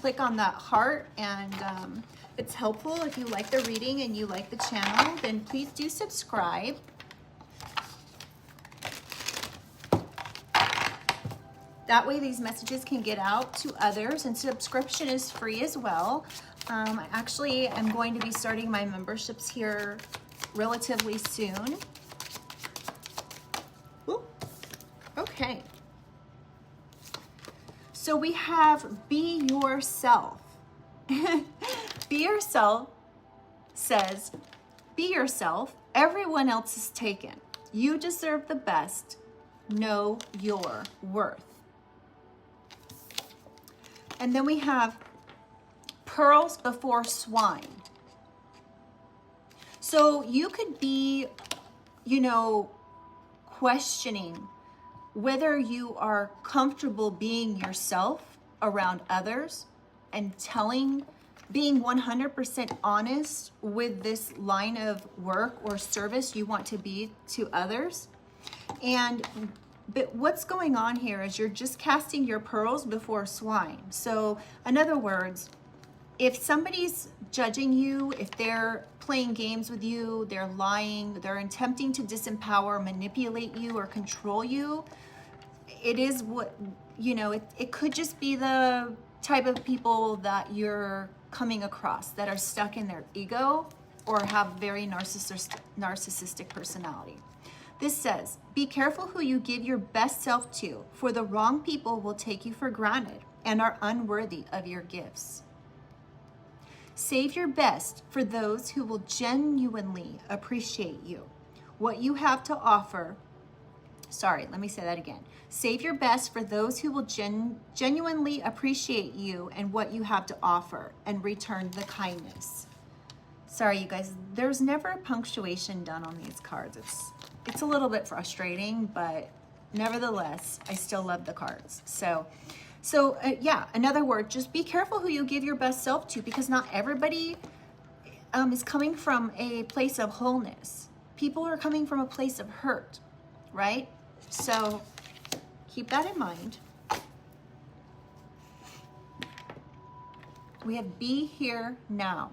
S1: click on that heart, and it's helpful. If you like the reading and you like the channel, then please do subscribe. That way these messages can get out to others, and subscription is free as well. I actually am going to be starting my memberships here relatively soon. Okay. So we have be yourself. Be yourself says, be yourself. Everyone else is taken. You deserve the best. Know your worth. And then we have pearls before swine. So you could be, you know, questioning whether you are comfortable being yourself around others and being 100% honest with this line of work or service you want to be to others. But what's going on here is you're just casting your pearls before swine. So in other words, if somebody's judging you, if they're playing games with you, they're lying, they're attempting to disempower, manipulate you, or control you, it is what, you know, it could just be the type of people that you're coming across that are stuck in their ego or have very narcissistic personality. This says, be careful who you give your best self to, for the wrong people will take you for granted and are unworthy of your gifts. Save your best for those who will genuinely appreciate you. What you have to offer. Sorry, let me say that again. Save your best for those who will genuinely appreciate you and what you have to offer, and return the kindness. Sorry, you guys, there's never a punctuation done on these cards. It's a little bit frustrating, but nevertheless, I still love the cards. So yeah, in other words, just be careful who you give your best self to, because not everybody is coming from a place of wholeness. People are coming from a place of hurt, right? So keep that in mind. We have be here now.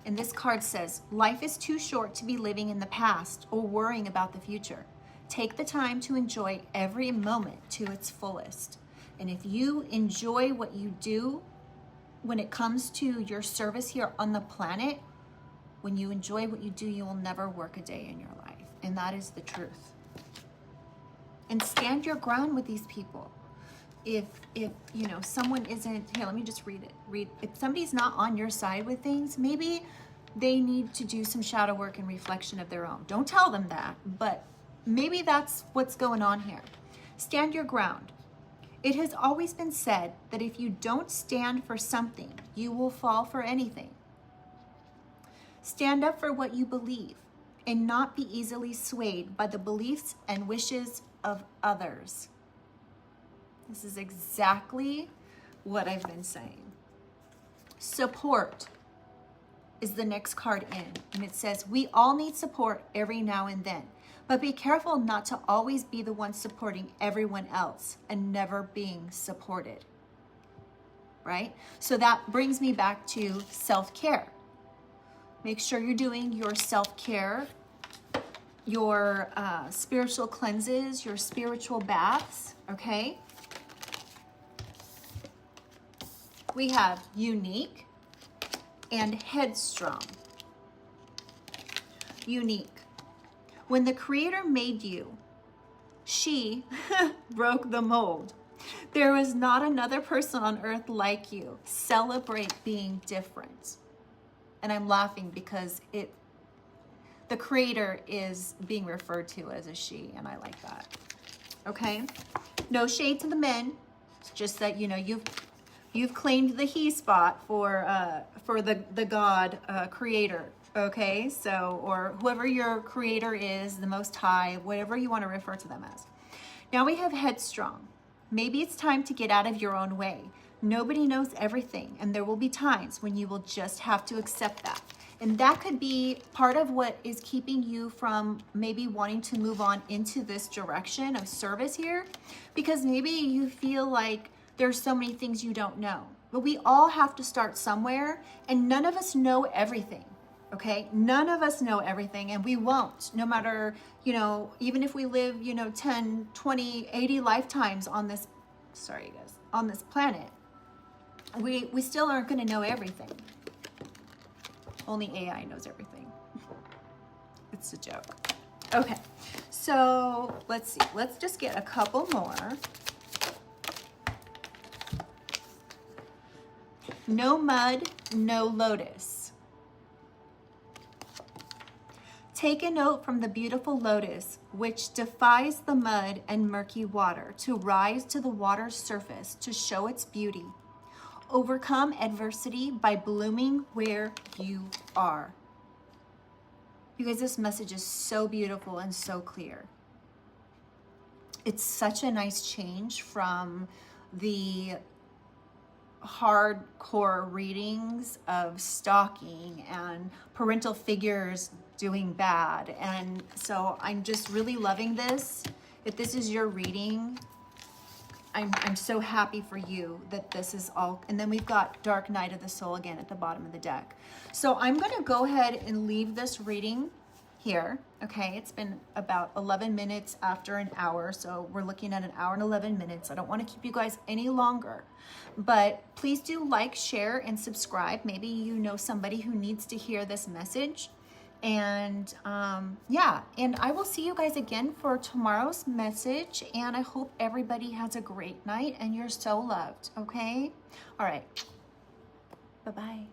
S1: And this card says, life is too short to be living in the past or worrying about the future. Take the time to enjoy every moment to its fullest. And if you enjoy what you do when it comes to your service here on the planet, when you enjoy what you do, you will never work a day in your life. And that is the truth. And stand your ground with these people. If you know someone isn't, here, let me just read it. If somebody's not on your side with things, maybe they need to do some shadow work and reflection of their own. Don't tell them that, but maybe that's what's going on here. Stand your ground. It has always been said that if you don't stand for something, you will fall for anything. Stand up for what you believe and not be easily swayed by the beliefs and wishes of others. This is exactly what I've been saying. Support is the next card in, and it says, we all need support every now and then, but be careful not to always be the one supporting everyone else and never being supported, right? So that brings me back to self-care. Make sure you're doing your self-care, your spiritual cleanses, your spiritual baths, okay? We have unique and headstrong. Unique. When the Creator made you, she broke the mold. There is not another person on earth like you. Celebrate being different. And I'm laughing because the Creator is being referred to as a she, and I like that. Okay? No shade to the men. It's just that, you know, you've claimed the he spot for the God Creator, okay? So, or whoever your Creator is, the Most High, whatever you want to refer to them as. Now we have headstrong. Maybe it's time to get out of your own way. Nobody knows everything, and there will be times when you will just have to accept that. And that could be part of what is keeping you from maybe wanting to move on into this direction of service here, because maybe you feel like there's so many things you don't know. But we all have to start somewhere, and none of us know everything, okay? None of us know everything, and we won't, no matter, you know, even if we live, you know, 10, 20, 80 lifetimes on this, sorry guys, on this planet, we still aren't gonna know everything. Only AI knows everything. It's a joke. Okay, So let's see. Let's just get a couple more. No mud, no lotus. Take a note from the beautiful lotus, which defies the mud and murky water to rise to the water's surface to show its beauty. Overcome adversity by blooming where you are. You guys, this message is so beautiful and so clear. It's such a nice change from the hardcore readings of stalking and parental figures doing bad. And so I'm just really loving this. If this is your reading, I'm so happy for you that this is all. And then we've got Dark Night of the Soul again at the bottom of the deck. So I'm going to go ahead and leave this reading here. Okay, it's been about 11 minutes after an hour. So we're looking at an hour and 11 minutes. I don't want to keep you guys any longer. But please do like, share, and subscribe. Maybe you know somebody who needs to hear this message. And yeah, and I will see you guys again for tomorrow's message, and I hope everybody has a great night and you're so loved. Okay, all right, bye-bye.